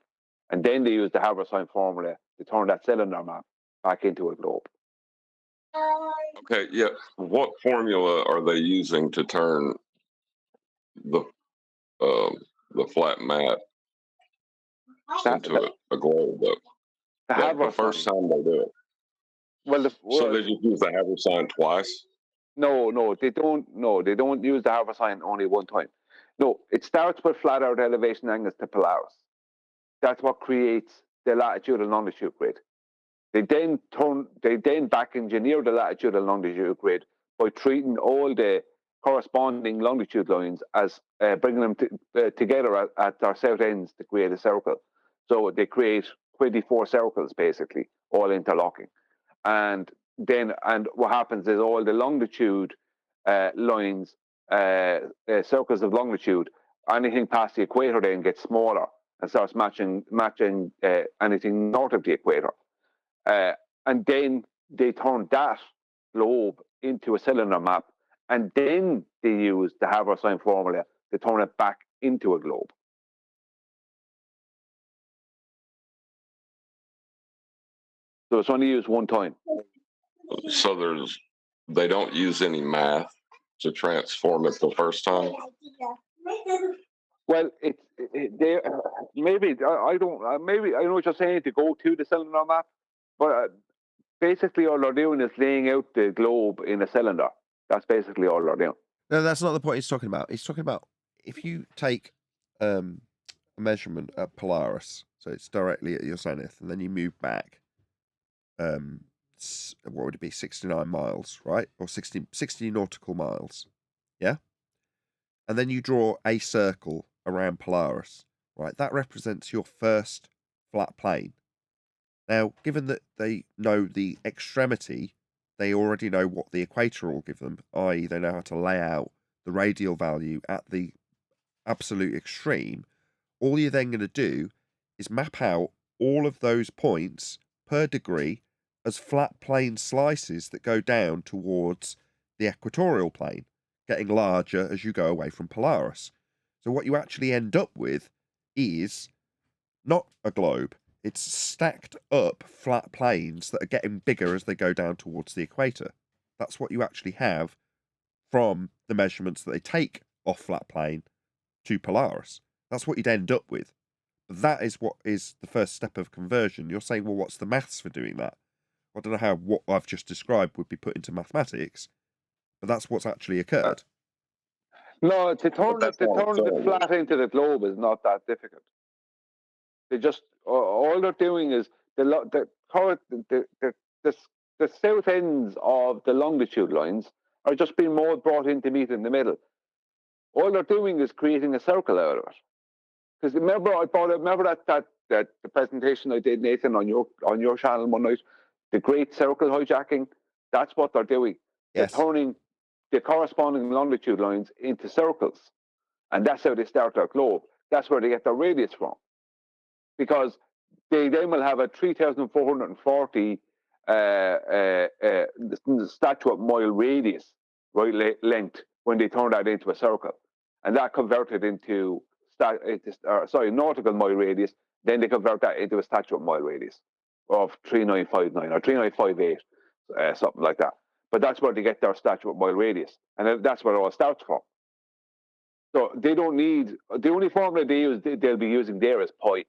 And then they use the Haversine formula to turn that cylinder map back into a globe. Okay, yeah. What formula are they using to turn the flat map into a globe? The first time they do it. Well, so they just use the Haversine twice? No, they don't. No, they don't use the Haversine only one time. No, it starts with flat Earth elevation angles to Polaris. That's what creates the latitude and longitude grid. They then back engineer the latitude and longitude grid by treating all the corresponding longitude lines as bringing them together at their south ends to create a circle. So they create 24 circles basically, all interlocking. And what happens is all the longitude lines, circles of longitude, anything past the equator then gets smaller and starts matching anything north of the equator. And then they turn that globe into a cylinder map, and then they use the Haversine formula to turn it back into a globe. So it's only used one time. So they don't use any math to transform it the first time? Well, maybe I don't. Maybe I know what you're saying to go to the cylinder map, but basically all they're doing is laying out the globe in a cylinder. That's basically all they're doing. No, that's not the point he's talking about. He's talking about if you take a measurement at Polaris, so it's directly at your zenith, and then you move back, what would it be, 69 miles, right? Or 60 nautical miles, yeah? And then you draw a circle around Polaris, right? That represents your first flat plane. Now, given that they know the extremity, they already know what the equator will give them, i.e. they know how to lay out the radial value at the absolute extreme. All you're then going to do is map out all of those points per degree as flat plane slices that go down towards the equatorial plane, getting larger as you go away from Polaris. So what you actually end up with is not a globe. It's stacked up flat planes that are getting bigger as they go down towards the equator. That's what you actually have from the measurements that they take off flat plane to Polaris. That's what you'd end up with. But that is what is the first step of conversion. You're saying, well, what's the maths for doing that? I don't know how what I've just described would be put into mathematics, but that's what's actually occurred. No, to turn the flat into the globe is not that difficult. They just all they're doing is the south ends of the longitude lines are just being more brought in to meet in the middle. All they're doing is creating a circle out of it. Because remember that the presentation I did, Nathan, on your channel one night, the Great Circle Hijacking. That's what they're doing. Yes. They're turning the corresponding longitude lines into circles, and that's how they start their globe. That's where they get their radius from, because they then will have a 3,440 statute mile radius, right, length when they turn that into a circle, and that converted into nautical mile radius. Then they convert that into a statute mile radius of 3959 or 3958, something like that. But that's where they get their statute mile radius, and that's where it all starts from. So they don't need, the only formula they'll be using there is pi.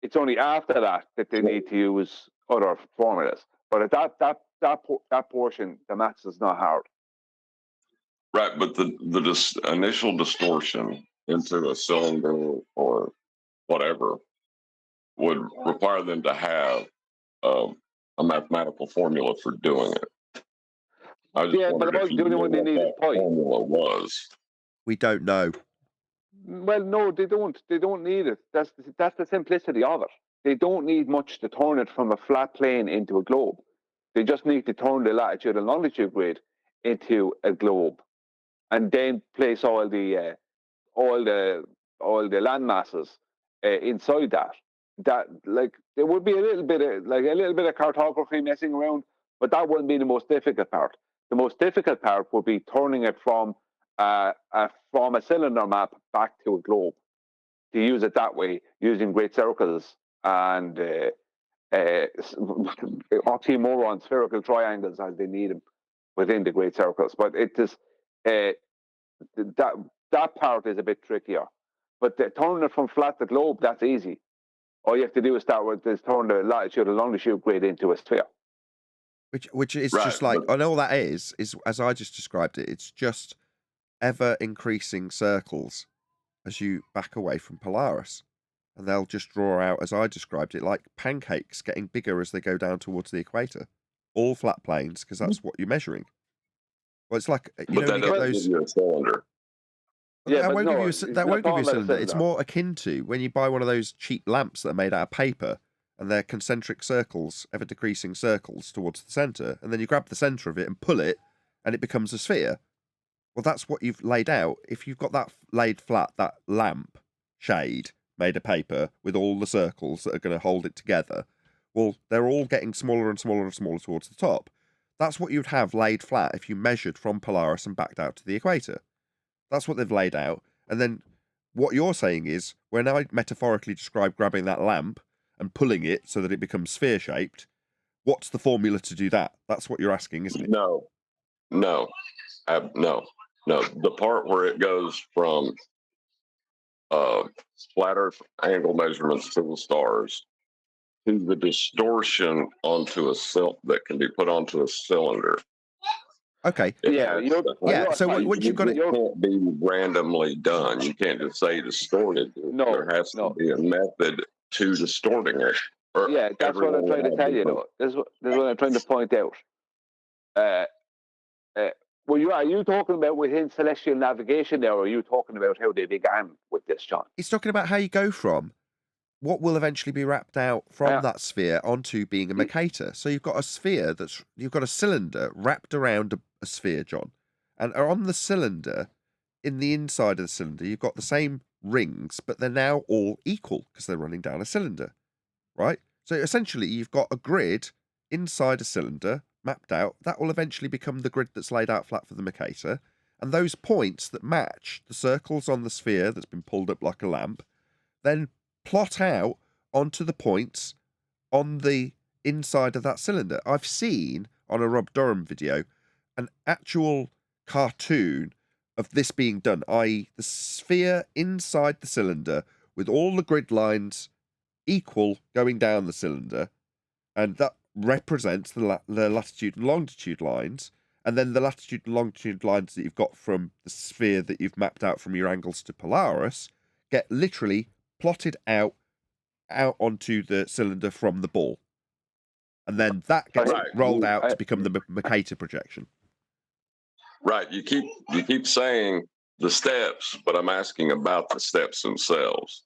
It's only after that they need to use other formulas. But at that portion, the maths is not hard. Right, but the initial distortion into a cylinder or whatever would require them to have a mathematical formula for doing it. I just wondered if you knew what that formula was. We don't know. Well, no, they don't. They don't need it. That's the simplicity of it. They don't need much to turn it from a flat plane into a globe. They just need to turn the latitude and longitude grid into a globe, and then place all the land masses inside that. That, like, there would be a little bit of cartography messing around, but that wouldn't be the most difficult part. The most difficult part would be turning it from a cylinder map back to a globe, to use it that way, using great circles and oxymoron spherical triangles as they need them within the great circles. But it is that part is a bit trickier. But turning it from flat to globe, that's easy. All you have to do is turn the latitude and longitude grid into a sphere. Which is Right, just like, and all that is as I just described it. It's just ever increasing circles as you back away from Polaris, and they'll just draw out, as I described it, like pancakes getting bigger as they go down towards the equator. All flat planes, because that's what you're measuring. Well, it's like, you But know, that you get doesn't those. give you a cylinder. Yeah, That but won't no, give you it's that not won't give you a talking about a cylinder. It's cylinder. more akin to when you buy one of those cheap lamps that are made out of paper, and they're concentric circles, ever decreasing circles towards the center, and then you grab the center of it and pull it, and it becomes a sphere. Well, that's what you've laid out. If you've got that laid flat, that lamp shade made of paper with all the circles that are going to hold it together, well, they're all getting smaller and smaller and smaller towards the top. That's what you'd have laid flat if you measured from Polaris and backed out to the equator. That's what they've laid out. And then what you're saying is, when I metaphorically describe grabbing that lamp and pulling it so that it becomes sphere shaped, what's the formula to do that? That's what you're asking, isn't it? No, no, no. The part where it goes from flat Earth angle measurements to the stars to the distortion onto that can be put onto a cylinder. Okay. Yeah, once you've got it, can't be randomly done. You can't just say distorted. No, there has to be a method to distorting it. Yeah, that's what I'm trying to tell you, though. This is what I'm trying to point out. Are you talking about within celestial navigation there, or are you talking about how they began with this, John? he's talking about how you go from what will eventually be wrapped out from that sphere onto being a Mercator. So you've got a sphere you've got a cylinder wrapped around a sphere, John. And on the cylinder, in the inside of the cylinder, you've got the same rings, but they're now all equal because they're running down a cylinder, right? So essentially, you've got a grid inside a cylinder mapped out. That will eventually become the grid that's laid out flat for the Mercator. And those points that match the circles on the sphere that's been pulled up like a lamp, then plot out onto the points on the inside of that cylinder. I've seen on a Rob Durham video an actual cartoon of this being done, i.e. the sphere inside the cylinder with all the grid lines equal going down the cylinder, and that represents the latitude and longitude lines, and then the latitude and longitude lines that you've got from the sphere that you've mapped out from your angles to Polaris get literally plotted out onto the cylinder from the ball, and then that gets rolled out to become the Mercator projection. Right. You keep saying the steps, but I'm asking about the steps themselves.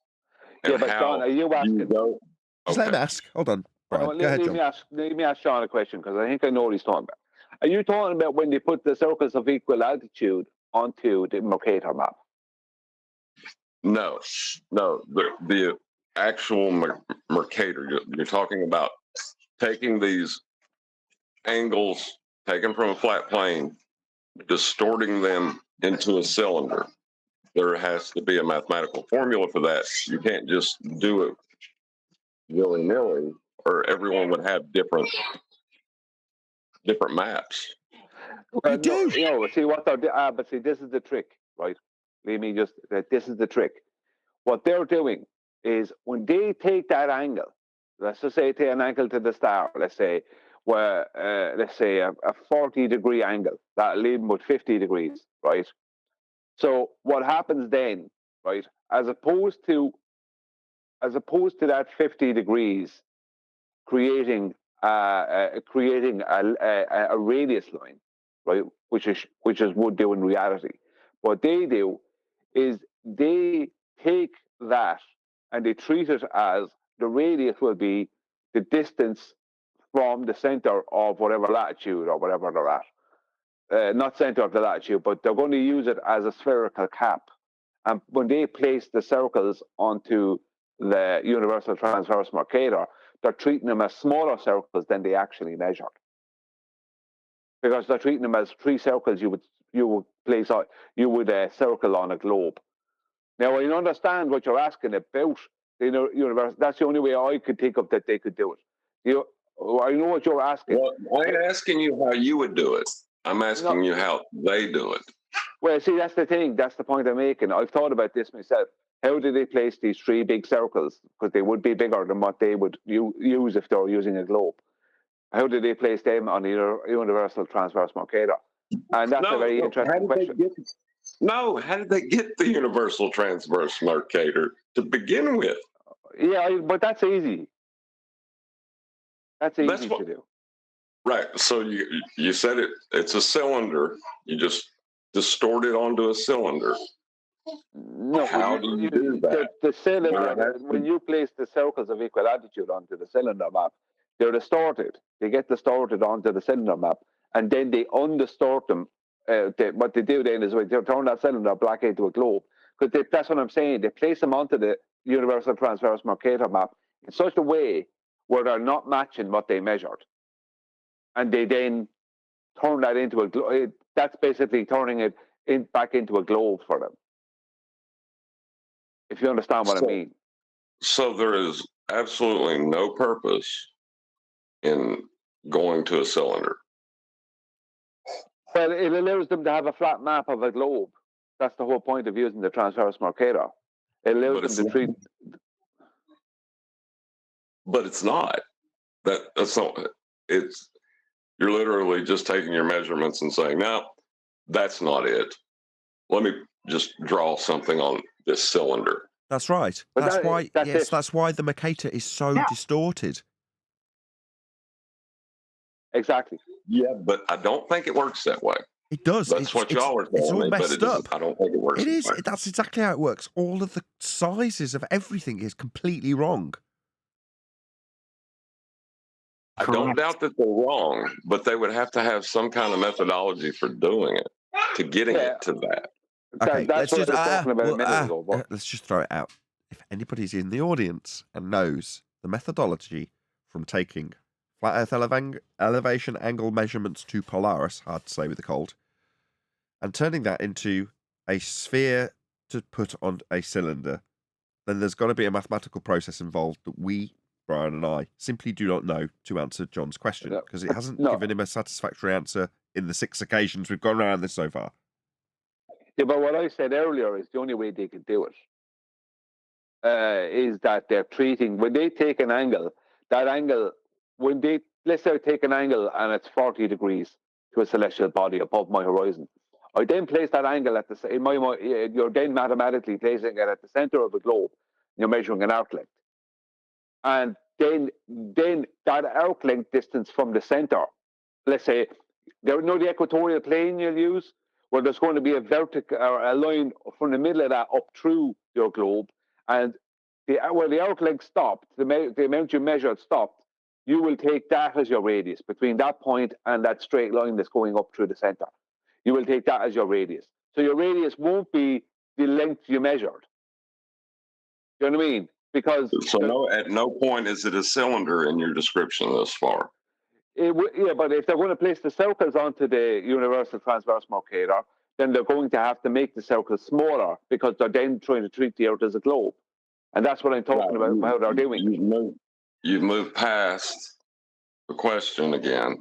Yeah, but John, are you asking? Just let him ask. Hold on, Brian. Go ahead, John. Let me ask Sean a question, because I think I know what he's talking about. Are you talking about when they put the circles of equal altitude onto the Mercator map? No. The actual Mercator. You're talking about taking these angles taken from a flat plane, distorting them into a cylinder. There has to be a mathematical formula for that. You can't just do it willy-nilly, or everyone would have different maps. You do. See what they're but see, this is the trick, right? This is the trick. What they're doing is, when they take that angle, let's just say take an angle to the star, let's say a 40-degree angle, that'll leave them with 50 degrees, right? So what happens then, right, as opposed to that 50 degrees creating a radius line, right, which is would do in reality, what they do is they take that and they treat it as the radius will be the distance from the center of whatever latitude or whatever they're at. Not center of the latitude, but they're going to use it as a spherical cap. And when they place the circles onto the universal transverse Mercator, they're treating them as smaller circles than they actually measured. Because they're treating them as 3 circles you would place out, you would circle on a globe. Now, I understand what you're asking about the universe. That's the only way I could think of that they could do it. I know what you're asking. Well, I ain't asking you how you would do it. I'm asking you how they do it. Well, see, that's the thing. That's the point I'm making. I've thought about this myself. How do they place these 3 big circles? Because they would be bigger than what they would use if they were using a globe. How do they place them on the universal transverse Mercator? And that's a very interesting question. How did they get the universal transverse Mercator to begin with? Yeah, but that's easy. That's easy to do. Right. So you said it's a cylinder. You just distort it onto a cylinder. No, how do you do that? The cylinder, when you place the circles of equal attitude onto the cylinder map, they're distorted. They get distorted onto the cylinder map, and then they undistort them. What they do then is they turn that cylinder back into a globe. Because that's what I'm saying. They place them onto the universal transverse Mercator map in such a way where they're not matching what they measured. And they then turn that into a globe. That's basically turning it back into a globe for them. If you understand what I mean. So there is absolutely no purpose in going to a cylinder. Well, it allows them to have a flat map of a globe. That's the whole point of using the transverse Mercator. It allows them to treat. But it's not. That's not. It's you're literally just taking your measurements and saying, "No, that's not it. Let me just draw something on this cylinder." That's right. But That's why. that's Yes, it. that's why the Mercator is so distorted. Exactly. Yeah, but I don't think it works that way. It does. That's what y'all are It's telling all me, but messed it up. I don't think it works. It is. That way. That's exactly how it works. All of the sizes of everything is completely wrong. I don't doubt that they're wrong, but they would have to have some kind of methodology for doing it, to getting it to that. Okay, that's what I was talking about a minute ago. But let's just throw it out. If anybody's in the audience and knows the methodology from taking flat Earth elevation angle measurements to Polaris, hard to say with the cold, and turning that into a sphere to put on a cylinder, then there's got to be a mathematical process involved that we, Brian and I, simply do not know to answer John's question, because it hasn't given him a satisfactory answer in the 6 occasions we've gone around this so far. Yeah, but what I said earlier is the only way they could do it is that they're treating, when they take an angle, that angle, when they, let's say I take an angle and it's 40 degrees to a celestial body above my horizon, I then place that angle at the, in my you're then mathematically placing it at the center of the globe. You're measuring an arc length. And then that arc length distance from the center, let's say, there you know the equatorial plane you'll use, where there's going to be a vertical or a line from the middle of that up through your globe, and where the arc length stopped, the amount you measured stopped, you will take that as your radius between that point and that straight line that's going up through the center. You will take that as your radius. So your radius won't be the length you measured. You know what I mean? Because so at no point is it a cylinder in your description thus far. Yeah, but if they're going to place the circles onto the universal transverse Mercator, then they're going to have to make the circles smaller because they're then trying to treat the Earth as a globe. And that's what I'm talking about, how they're doing. You've moved past the question again.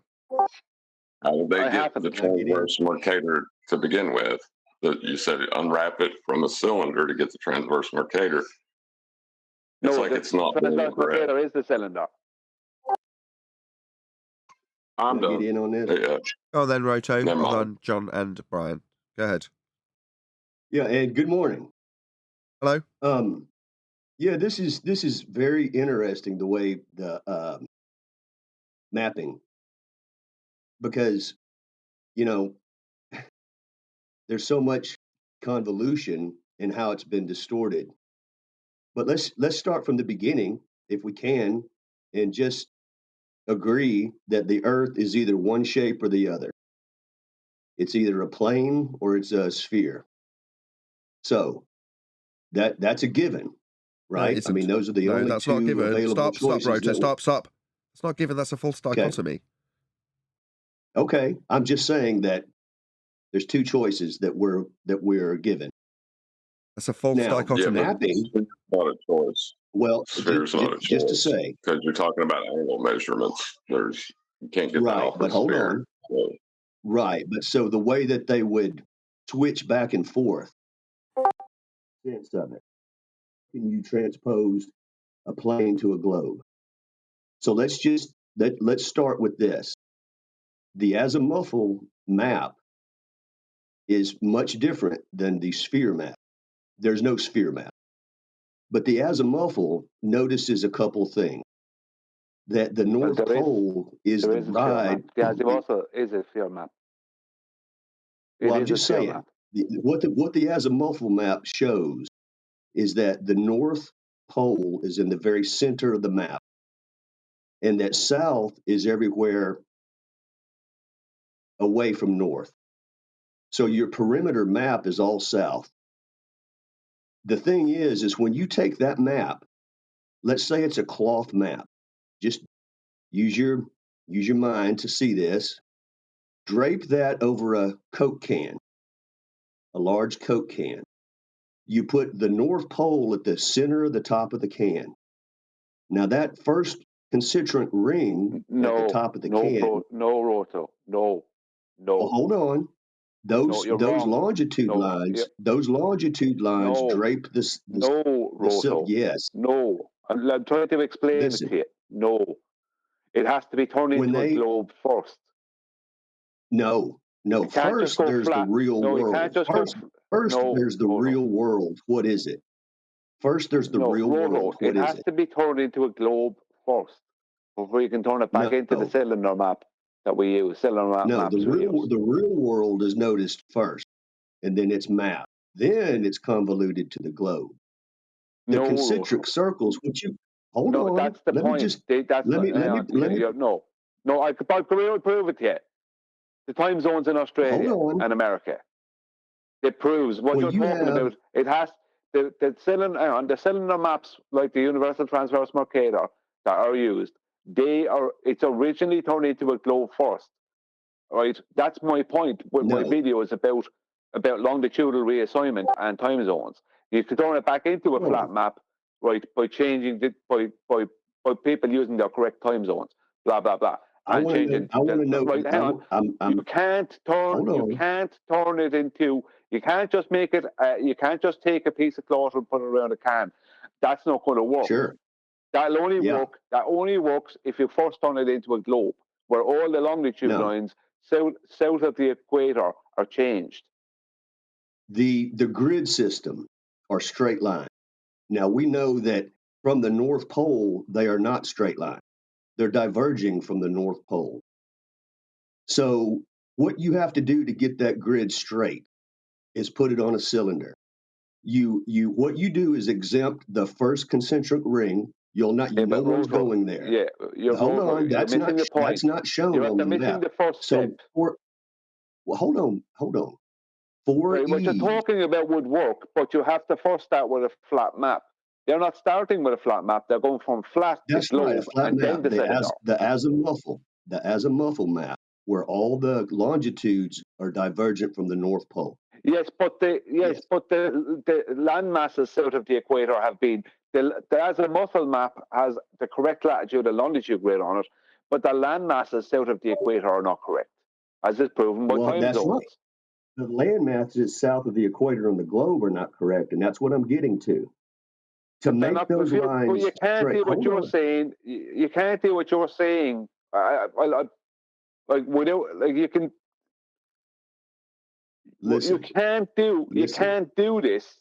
How did they get the transverse Mercator to begin with? You said unwrap it from a cylinder to get the transverse Mercator. It's like it's not being transverse Mercator is the cylinder. I'm done. Get in on this. Yeah. Oh, then Roto, Never mind. then John and Brian. Go ahead. Yeah, and good morning. Hello. Yeah, this is very interesting the way the mapping, because you know there's so much convolution and how it's been distorted. But let's start from the beginning, if we can, and just agree that the Earth is either one shape or the other. It's either a plane or it's a sphere. So that's a given, No, right? it I mean, isn't. those are the No, only that's not two given. available Stop, choices. Rotor. Stop. It's not given. That's a false dichotomy. Okay, I'm just saying that there's two choices that we're given. That's a false Now, dichotomy. Yeah, but mapping, sphere's not a choice. well, Sphere's not a just to choice say, because you're talking about angle measurements. You can't get that right, off but a hold sphere. on. So, Right, but so the way that they would switch back and forth, sense of it, can you transpose a plane to a globe? So let's start with this. The azimuthal map is much different than the sphere map. There's no sphere map. But the azimuthal notices a couple things. That the North there is- Pole is There the is a sphere ride. map. The azimuthal is a sphere map. Well, I'm It is a just sphere saying, map. what the azimuthal map shows is that the North Pole is in the very center of the map, and that south is everywhere away from north. So your perimeter map is all south. The thing is when you take that map, let's say it's a cloth map, just use your mind to see this. Drape that over a Coke can, a large Coke can. You put the North Pole at the center of the top of the can. Now that first concentric ring at the top of the can. No, Roto. No. Well, hold on. No, you're wrong. Longitude lines, those longitude lines No. drape this. No, Roto. Yes. No. I'm trying to explain Listen, it to you. No. It has to be turned into a globe first. No. You can't just First, go there's flat. the real No, you world. can't just First, no, there's the Roto. real world. What is it? First, there's the real Roto. world. What It is has it? to be turned into a globe first before you can turn it back into the cylinder map that we use. Cylinder maps the we use. real world is noticed first, and then it's mapped. Then it's convoluted to the globe. The concentric circles, which you hold on. That's the let point. Me just, That's let me no. I could prove it to you. The time zones in Australia and America. It proves what you're talking about. It has the cylinder maps like the Universal Transverse Mercator that are used. It's originally turned into a globe first, right? That's my point. With my video is about longitudinal reassignment and time zones. You could turn it back into a flat map, right? By changing by people using their correct time zones. Blah blah blah. I want to know. Right, hang on. You can't turn it into. You can't just make it. You can't just take a piece of cloth and put it around a can. That's not going to work. Sure. That'll only work. That only works if you first turn it into a globe, where all the longitude lines south of the equator are changed. The grid system are straight lines. Now we know that from the North Pole they are not straight lines. They're diverging from the North Pole. So what you have to do to get that grid straight is put it on a cylinder. What you do is exempt the first concentric ring. No one's going there. Yeah, hold on. That's not the point. That's not shown on the map. You're missing the first step. Well, hold on. 4E. What you're talking about would work, but you have to first start with a flat map. They're not starting with a flat map. They're going from flat to globe, a flat and map. then the cylinder. The azimuthal map, where all the longitudes are divergent from the North Pole. Yes, but the land masses south of the equator have been the azimuthal map has the correct latitude and longitude grid on it, but the land masses south of the equator are not correct, as is proven by time zones. Right. The land masses south of the equator on the globe are not correct, and that's what I'm getting to. To make those lines, but you can't do what you're saying. You can't do what you're saying. You can. Listen, you can't do this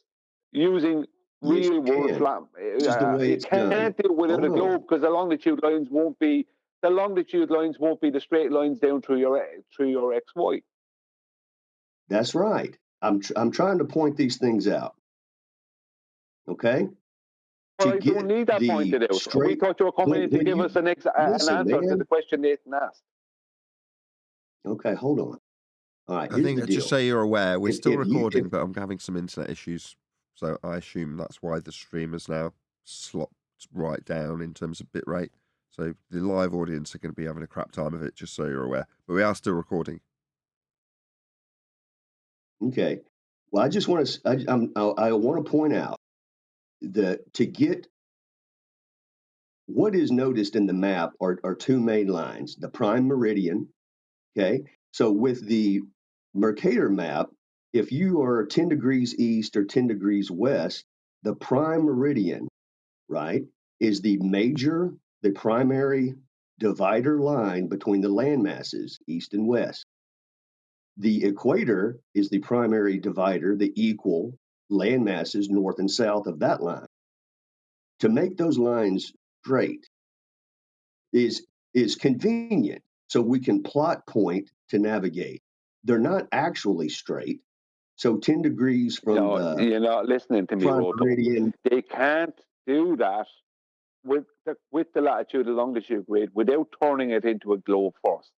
using real world flat. You can't do it without a globe because the longitude lines won't be the straight lines down through your XY. That's right. I'm trying to point these things out. Okay, Well, to I don't get need that the pointed out. We straight. thought you were coming in to When give you us an listen, answer to man. the question Nathan asked. Okay, hold on. All right, I here's the think just deal. so you're aware, we're still If you recording, but I'm having some internet issues, so I assume that's why the stream is now slopped right down in terms of bit rate. So the live audience are going to be having a crap time of it, just so you're aware. But we are still recording. okay, well, I just want to I want to point out that to get what is noticed in the map are two main lines: the prime meridian. Okay, so with the Mercator map, if you are 10 degrees east or 10 degrees west, the prime meridian, right, is the primary divider line between the land masses, east and west. The equator is the primary divider, the equal land masses north and south of that line. To make those lines straight is convenient, so we can plot point to navigate. They're not actually straight. So 10 degrees from No, the you're not listening to me, prime Roto. meridian. They can't do that with the latitude and longitude grid without turning it into a globe first.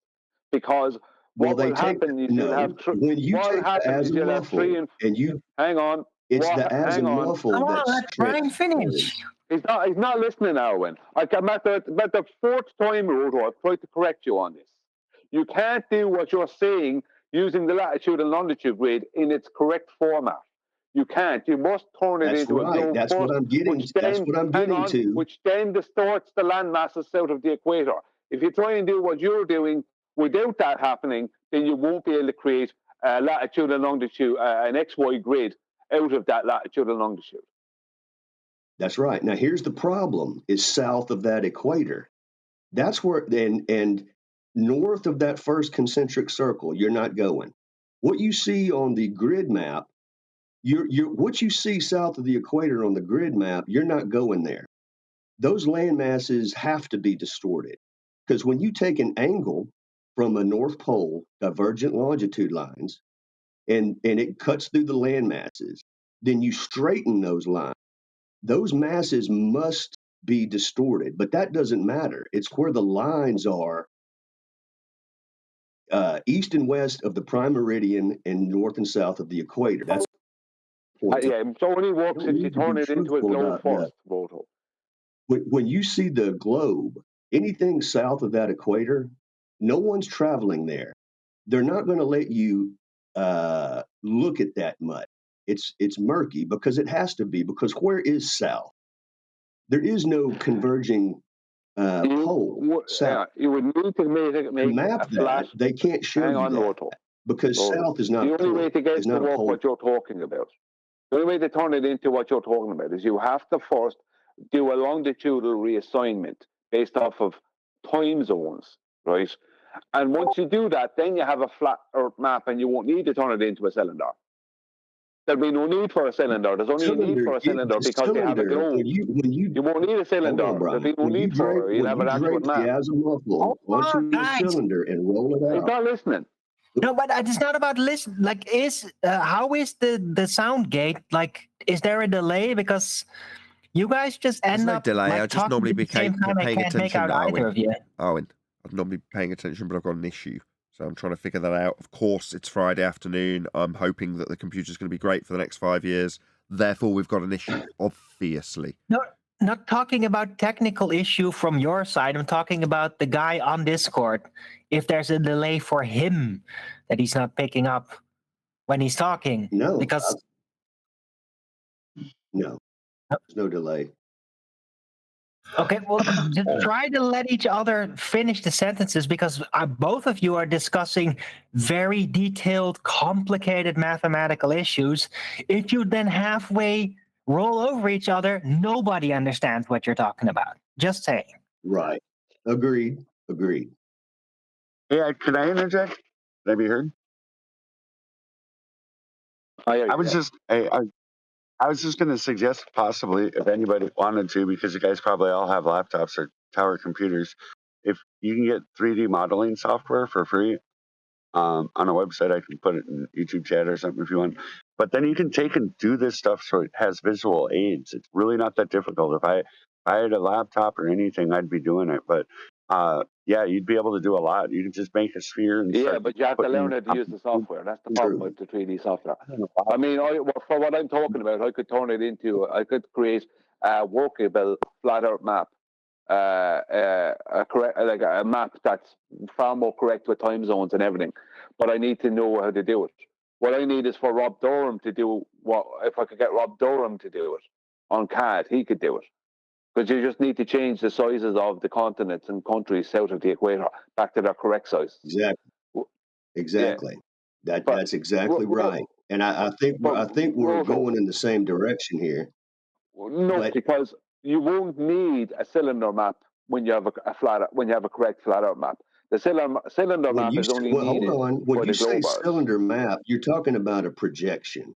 Because Well, what they will take happen is you'll no. have When you what will take the happen is you'll have three azimuthal and and you, hang on. it's the Hang on. Come azimuthal on, that's let Brian finish. transposed. He's not listening, Erwin. I'm at the fourth time, Roto, I've tried to correct you on this. You can't do what you're saying using the latitude and longitude grid in its correct format. You can't. You must turn it That's into a right. globe That's what first, I'm getting. which That's then, what I'm hang getting on, to. which then distorts the land masses south of the equator. If you try and do what you're doing without that happening, then you won't be able to create latitude and longitude, an XY grid out of that latitude and longitude. That's right. Now here's the problem: is south of that equator. That's where and north of that first concentric circle, you're not going. What you see on the grid map, you're what you see south of the equator on the grid map, you're not going there. Those land masses have to be distorted because when you take an angle from a north pole, divergent longitude lines, and it cuts through the land masses, then you straighten those lines. Those masses must be distorted, but that doesn't matter. It's where the lines are east and west of the prime meridian and north and south of the equator. That's the point. Yeah, it only You works don't if you need to turn be it into a truthful globe about that. first, Roto. When you see the globe, anything south of that equator, no one's traveling there. They're not going to let you look at that much. It's murky because it has to be, because where is south? There is no converging pole south. You would need to To make map a flat. that, they can't show Hang you on, that Roto. because Roto. south is not The a only way point. to get It's it to not a work pole. what you're talking about, the only way to turn it into what you're talking about is you have to first do a longitudinal reassignment based off of time zones, right? And once you do that, then you have a flat Earth map and you won't need to turn it into a cylinder. There'll be no need for a cylinder. There's only a need for a cylinder because they have a globe. When You won't need a hold cylinder. on, There'll Brian. be no When you need for it. You'll have an actual drape the map. azimuthal onto a guys. cylinder and roll it He's out. not listening. No, but it's not about listen. Like, how is the sound gate? Like, is there a delay? Because you guys just There's end no up delay. like I just talking normally at be the same time. I paying can't make attention out to either of you. Owen. I'd normally be paying attention, but I've got an issue. So I'm trying to figure that out. Of course, it's Friday afternoon. I'm hoping that the computer's going to be great for the next 5 years. Therefore, we've got an issue, obviously. No, not talking about technical issue from your side. I'm talking about the guy on Discord. If there's a delay for him that he's not picking up when he's talking, No, because no, there's no delay. okay, well, just try to let each other finish the sentences because both of you are discussing very detailed, complicated mathematical issues. If you then halfway roll over each other, nobody understands what you're talking about. Just saying. Right. Agreed. Yeah, can I interject? Can I be heard? I was just I was just going to suggest possibly if anybody wanted to, because you guys probably all have laptops or tower computers, if you can get 3D modeling software for free, on a website. I can put it in YouTube chat or something if you want. But then you can take and do this stuff so it has visual aids. It's really not that difficult. If I had a laptop or anything, I'd be doing it. But yeah, you'd be able to do a lot. You can just make a sphere and Yeah, start but you have to putting. learn how to use the software. That's the problem True. with the 3D software. I don't know. I mean, for what I'm talking about, I could turn it into, I could create a workable flat Earth map, like a map that's far more correct with time zones and everything. But I need to know how to do it. What I need is for Rob Durham to do what, if I could get Rob Durham to do it on CAD, he could do it. Because you just need to change the sizes of the continents and countries south of the equator back to their correct sizes. Exactly. Yeah, Exactly. but That's exactly right. And I think we're Roto, going in the same direction here. no, But because you won't need a cylinder map when you have a correct flat Earth map. The cylinder when map you is only hold needed on, when for you the say globars. cylinder map, you're talking about a projection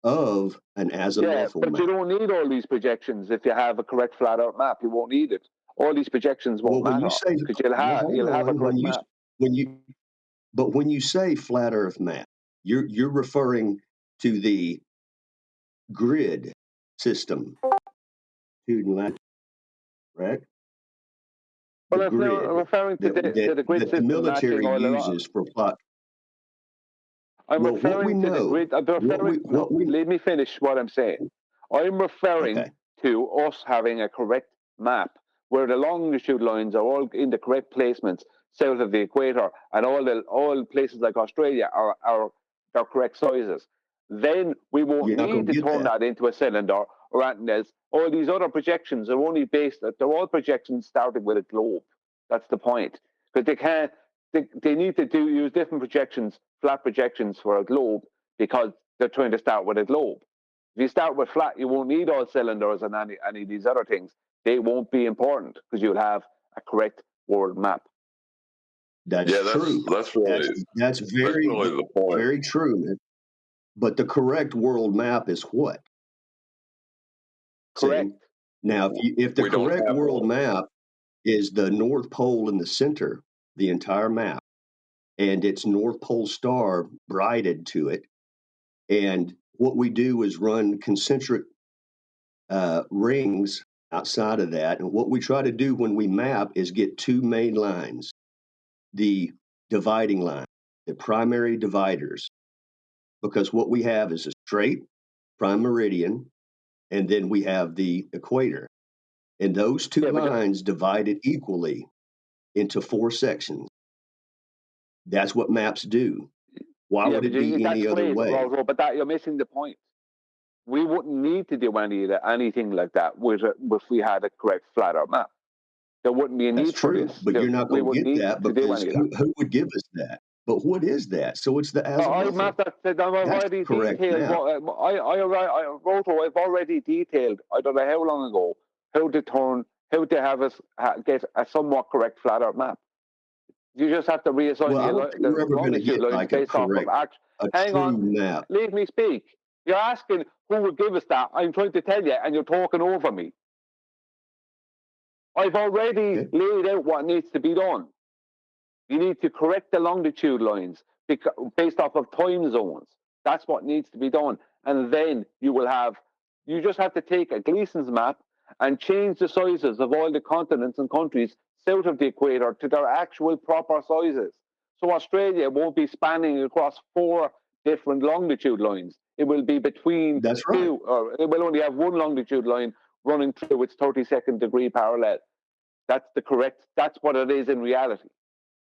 of an Yeah, azimuthal but you map. don't need all these projections if you have a correct flat Earth map. You won't need it. All these projections won't Well, when you matter say, because well, hold you'll have a on, correct map. when you say flat Earth map, you're referring to the grid system, right? The Well, I'm grid referring to the grid that the system matching military all the. uses for plot. I'm Well, what we referring to the know, grid. I'm referring. No, let me finish what I'm saying. I'm referring okay, to us having a correct map where the longitude lines are all in the correct placements south of the equator, and all places like Australia are correct sizes. Then we won't you're not need going to to get turn that. that into a cylinder or anything else. All these other projections are only based. They're all projections starting with a globe. That's the point. Because they can't. They need to use different projections, flat projections for a globe, because they're trying to start with a globe. If you start with flat, you won't need all cylinders and any of these other things. They won't be important because you'll have a correct world map. That's Yeah, true. that's really That's very the point. very true. But the correct world map is what? Correct. See, now if the We don't correct have world one. map is the North Pole in the center, the entire map, and its North Pole star brighted to it, and what we do is run concentric rings outside of that, and what we try to do when we map is get two main lines, the dividing line, the primary dividers, because what we have is a straight prime meridian, and then we have the equator. And those two Yeah, lines divided equally into four sections. That's what maps do. Why would it be that's any other great, way? but that you're missing the point. We wouldn't need to do anything like that if we had a correct flat Earth map. There wouldn't be a That's need for true, this. but you're not We going to wouldn't get need that to do because any of that. who would give us that? But what is that? So it's the I've azimuthal. I've That's the already correct detailed map. I've already detailed, I don't know how long ago, how to have us get a somewhat correct flat Earth map. You just have to reassign Well, I don't think the we're ever going to longitude get lines like a based off of correct, action. a Hang true on, map. leave me speak. You're asking who will give us that. I'm trying to tell you, and you're talking over me. I've already laid out what needs to be done. You need to correct the longitude lines based off of time zones. That's what needs to be done. And then you just have to take a Gleason's map and change the sizes of all the continents and countries south of the equator to their actual proper sizes. So Australia won't be spanning across 4 different longitude lines. It will be between That's right. 2, or it will only have one longitude line running through its 32nd degree parallel. That's what it is in reality.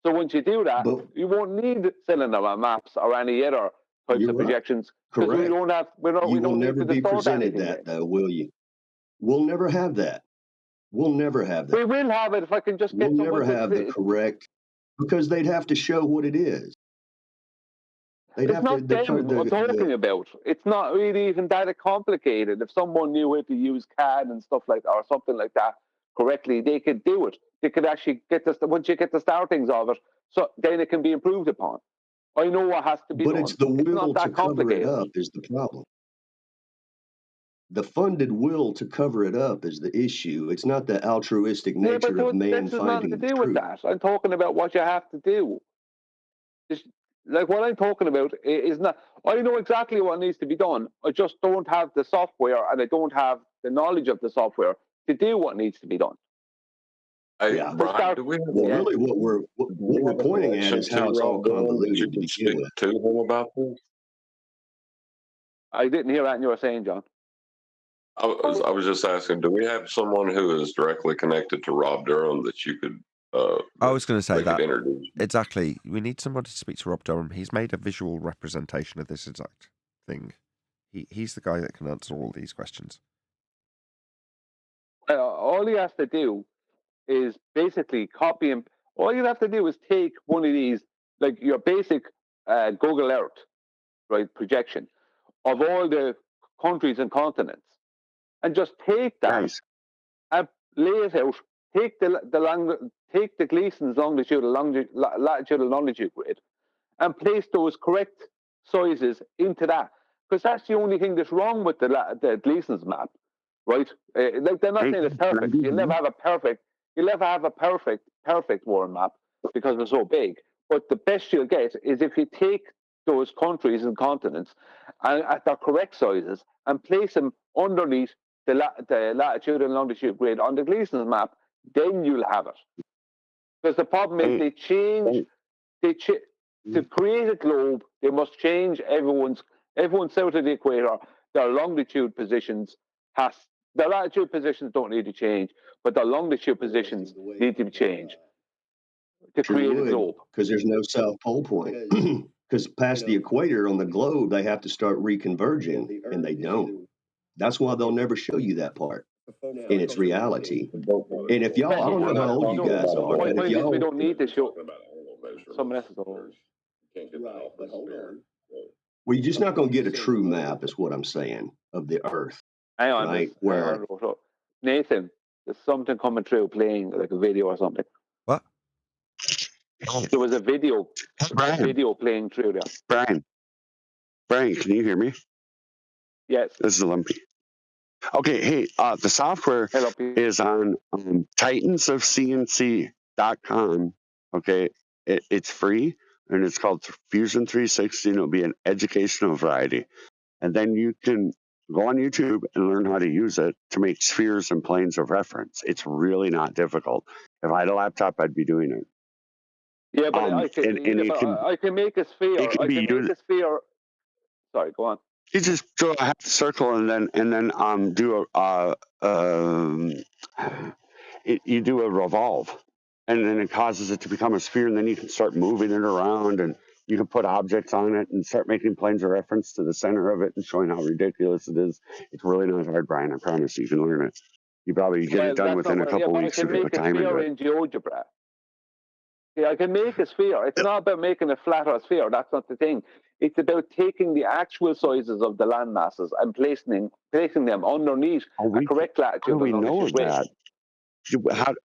So once you do that, you won't need cylinder maps or any other types of projections because we don't have we don't need to never be distort presented anything. that, though, will you? We'll never have that. We'll never have that. We will have it if I can just get We'll someone never have the correct, because they'd have to show what it is. It's not them I'm talking about. It's not really even that complicated. If someone knew how to use CAD and stuff like that, or something like that correctly, they could do it. They could actually once you get the startings of it, so then it can be improved upon. I know what has to be But done. it's the will not that to cover it complicated. up is the problem. The funded will to cover it up is the issue. It's not the altruistic nature of man this has nothing finding to the do with truth. that. I'm talking about what you have to do. like what I'm talking about is not. I know exactly what needs to be done. I just don't have the software, and I don't have the knowledge of the software to do what needs to be done. Hey, Yeah. Brian, do we have Well, really, what we're pointing at is how it's all that you convoluted to can begin speak with. to him about this? I didn't hear that you were saying, John. I was just asking, do we have someone who is directly connected to Rob Durham that you could? I was going to say they could that introduce? exactly. We need somebody to speak to Rob Durham. He's made a visual representation of this exact thing. He's the guy that can answer all these questions. All he has to do is basically copy and all you have to do is take one of these, like your basic Google Earth, right, projection of all the countries and continents, and just take that Nice. and lay it out. Take the Gleason's latitude and longitude grid, and place those correct sizes into that, because that's the only thing that's wrong with the Gleason's map, right? Like they're not Hey, saying it's can I perfect. do You'll never have a perfect. You'll never have a perfect world map because they're so big. But the best you'll get is if you take those countries and continents and at their correct sizes and place them underneath the latitude and longitude grid on the Gleason's map, then you'll have it. Because the problem is they change. To create a globe, they must change everyone's south of the equator. Their longitude positions their latitude positions don't need to change, but their longitude positions need to be changed to create a globe. Because there's no South Pole point. Because past the equator on the globe, they have to start reconverging, and they don't. That's why they'll never show you that part in its reality. And if y'all, I don't know how old you guys are, My but if point is we y'all, don't need to show someone else's own. well, you're just not going to get a true map, is what I'm saying, of the Earth. Hang on, Right, hang on. Nathan, there's something coming through playing like a video or something. What? There was a video Brian, playing through there. Brian, can you hear me? Yes. This is Lumpy. Okay, hey, the software Hello, is on titansofcnc.com. Okay, it's free, and it's called Fusion 360, and it'll be an educational variety. And then you can go on YouTube and learn how to use it to make spheres and planes of reference. It's really not difficult. If I had a laptop, I'd be doing it. Yeah, but I can make a sphere. It can be used. A sphere. Sorry, go on. You just draw a half circle and then do you do a revolve, and then it causes it to become a sphere, and then you can start moving it around, and you can put objects on it and start making planes of reference to the center of it and showing how ridiculous it is. It's really not hard, Brian. I promise you can learn it. You probably get it done within a couple weeks if you put time into it. I can make a sphere in GeoGebra. Yeah, I can make a sphere. It's not about making a flatter sphere. That's not the thing. It's about taking the actual sizes of the land masses and placing them underneath a correct latitude. How do we know that?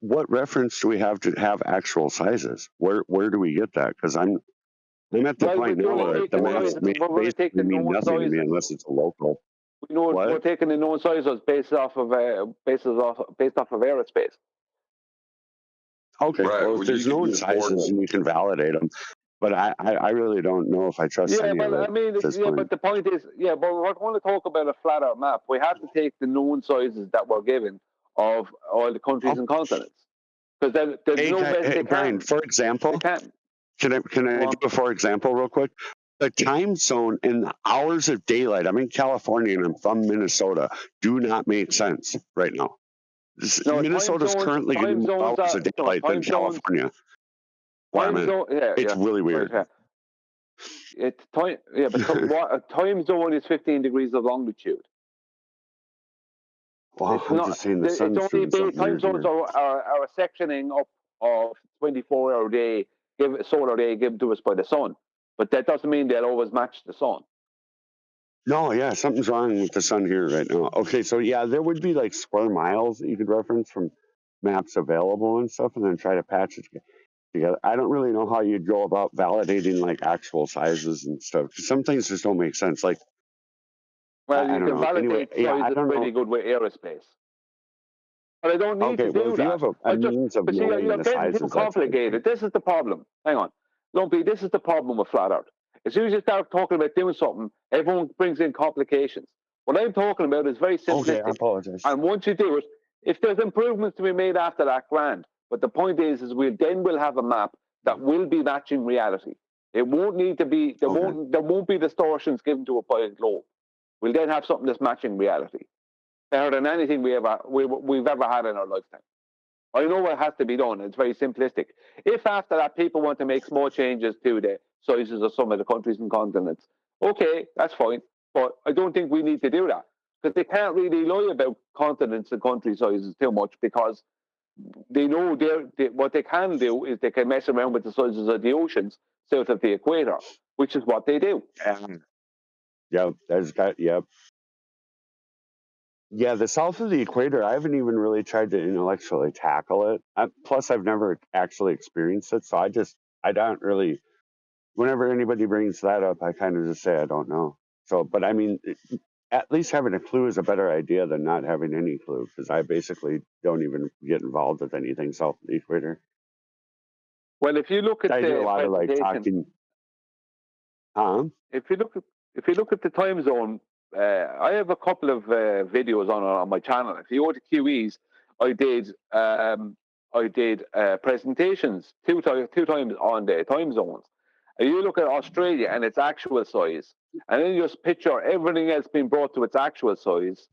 What reference do we have to have actual sizes? Where do we get that? Because I'm at the point now where the maps basically mean nothing to me unless it's a local. We're taking the known sizes based off of aerospace. Okay, well, if there's known sizes, and you can validate them. But I really don't know if I trust any of it. But the point is, but we're going to talk about a flat out map. We have to take the known sizes that we're given of all the countries and continents. Because there's Brian, for example, can I do a for example real quick? The time zone and the hours of daylight, I'm in California and I'm from Minnesota, do not make sense right now. Minnesota's currently getting more hours of daylight than California. It's really weird. It's time, but time zone is 15 degrees of longitude. Well, I'm just saying the sun's doing something time zones are a sectioning up of 24-hour day, solar day given to us by the sun. But that doesn't mean they'll always match the sun. No, yeah, something's wrong with the sun here right now. Okay, so yeah, there would be like square miles that you could reference from maps available and stuff, and then try to patch it together. I don't really know how you'd go about validating like actual sizes and stuff. Some things just don't make sense. Like, well, you can validate sizes pretty good with aerospace. But I don't need to do that. If you have a means of knowing the sizes, too complicated. This is the problem. Hang on. Lumpy, this is the problem with flat Earth. As soon as you start talking about doing something, everyone brings in complications. What I'm talking about is very Okay, I simplistic. apologize. And once you do it, if there's improvements to be made after that, grand. But the point is we'll have a map that will be matching reality. It won't need to be, there won't be distortions given to it by a globe. We'll then have something that's matching reality. Better than anything we've ever had in our lifetime. I know what has to be done. It's very simplistic. If after that people want to make small changes to the sizes of some of the countries and continents, okay, that's fine. But I don't think we need to do that because they can't really lie about continents and country sizes too much because they know what they can do is they can mess around with the sizes of the oceans south of the equator, which is what they do. Yeah, Yeah, the south of the equator, I haven't even really tried to intellectually tackle it. Plus, I've never actually experienced it, so I don't really. Whenever anybody brings that up, I kind of just say I don't know. So, but I mean, at least having a clue is a better idea than not having any clue, because I basically don't even get involved with anything south of the equator. Well, if you look at I do a the lot of like presentation, talking. if you look at the time zone, I have a couple of videos on my channel. If you go to QEs, I did presentations two times on the time zones. And you look at Australia and its actual size, and then you just picture everything else being brought to its actual size,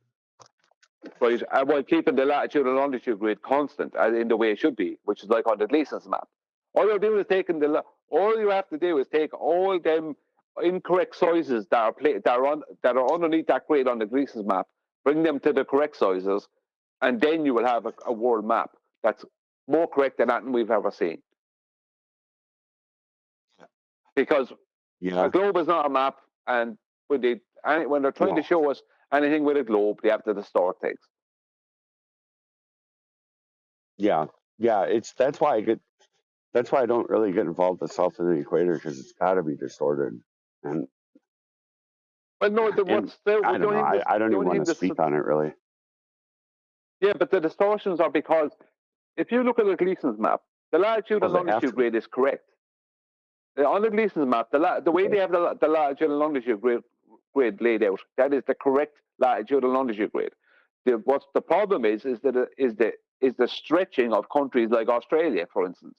right? While keeping the latitude and longitude grid constant in the way it should be, which is like on the Gleason's map. All you're doing is all you have to do is take all them incorrect sizes that are underneath that grid on the Gleason's map, bring them to the correct sizes, and then you will have a world map that's more correct than anything we've ever seen. Because a globe is not a map, and when they're trying to show us anything with a globe, they have to distort things. Yeah, that's why I don't really get involved with south of the equator, because it's got to be distorted. And but no, I don't know. I don't even want to speak on it really. Yeah, but the distortions are because if you look at the Gleason's map, the latitude and longitude grid is correct. On the Gleason's map, the way they have the latitude and longitude grid laid out, that is the correct latitude and longitude grid. What's the problem is the stretching of countries like Australia, for instance.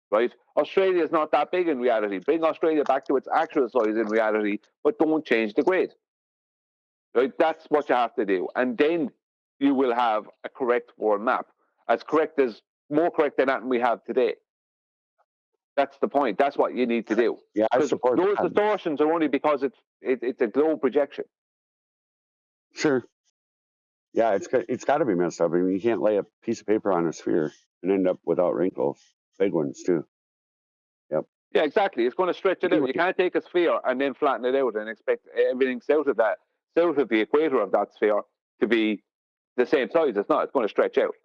Right? Australia is not that big in reality. Bring Australia back to its actual size in reality, but don't change the grid. Right? That's what you have to do. And then you will have a correct world map. More correct than that we have today. That's the point. That's what you need to do. Yeah, I support those distortions are only because it's a globe projection. Sure. Yeah, it's got to be messed up. I mean, you can't lay a piece of paper on a sphere and end up without wrinkles. Big ones too. Yep. Yeah, exactly. It's going to stretch it out. You can't take a sphere and then flatten it out and expect everything south of the equator of that sphere to be the same size. It's not. It's going to stretch out.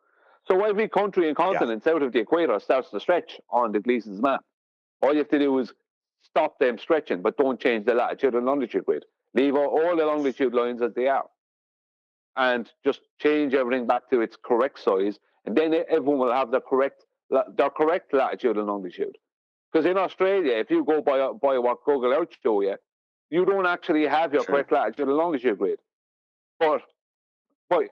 So every country and continent south of the equator starts to stretch on the Gleason's map. All you have to do is stop them stretching, but don't change the latitude and longitude grid. Leave all the longitude lines as they are. And just change everything back to its correct size. And then everyone will have their correct latitude and longitude. Because in Australia, if you go by what Google Earth show you, you don't actually have your correct latitude and longitude grid. But they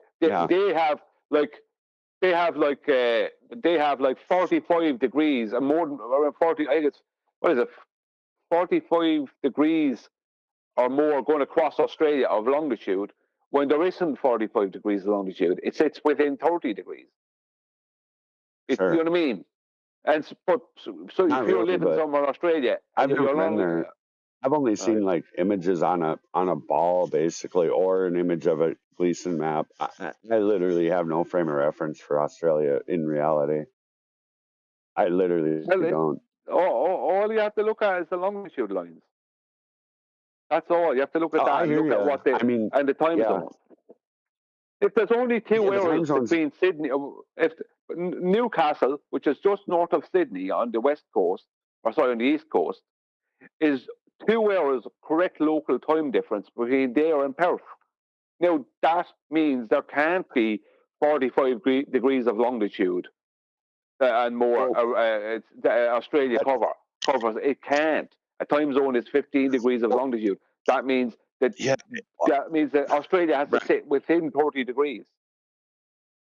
have like 45 degrees and more than around 40. I think it's 45 degrees or more going across Australia of longitude, when there isn't 45 degrees of longitude. It sits within 30 degrees. You know what I mean? And so if you're living somewhere in Australia, I've never been there. I've only seen like images on a ball, basically, or an image of a Gleason map. I literally have no frame of reference for Australia in reality. I literally don't. All you have to look at is the longitude lines. That's all. You have to look at that and look at what and the time zone. If there's only 2 hours between Sydney, if Newcastle, which is just north of Sydney on the west coast, on the east coast, is 2 hours correct local time difference between there and Perth. Now that means there can't be 45 degrees of longitude and more Australia cover. covers. It can't. A time zone is 15 degrees of longitude. That means that Australia has to sit within 30 degrees.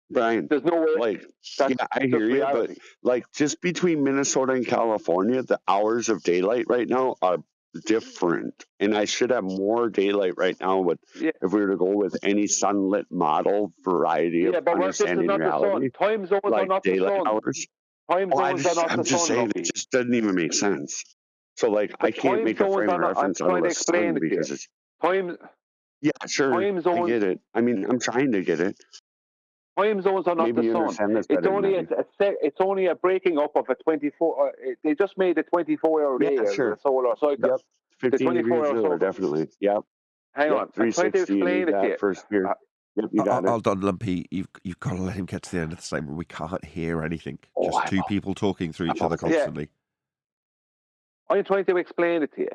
Brian, There's no way. like, That's yeah, I just hear you, but reality. like, just between Minnesota and California, the hours of daylight right now are different, and I should have more daylight right now. With Yeah, if we were to go with any sunlit model variety of but this is understanding not the sun. reality, Time zones are like not the daylight sun. hours. Time zones are not I'm the just sun, saying it Lumpy. just doesn't even make sense. So like, The I can't time make a zones frame are of not. I'm reference out trying of to the explain sun it to you. because it's Time sure, time I zones. get it. I mean, I'm trying to get it. Time zones are not Maybe the you sun. understand this It's better than I only do. it's only a breaking up of a 24. They just made a 24-hour day Yeah, as sure. a solar cycle. Yep. The 15 degrees 24-hour lower, cycle. definitely. Yep. Hang Yep. on, I'm trying to 360. You need explain it to you. that first here. Yep, you got it. Hold on, Lumpy. You've got to let him get to the end of the statement. We can't hear anything. Oh, Just I two know. people talking through each other Okay. constantly. I'm trying to explain it to you.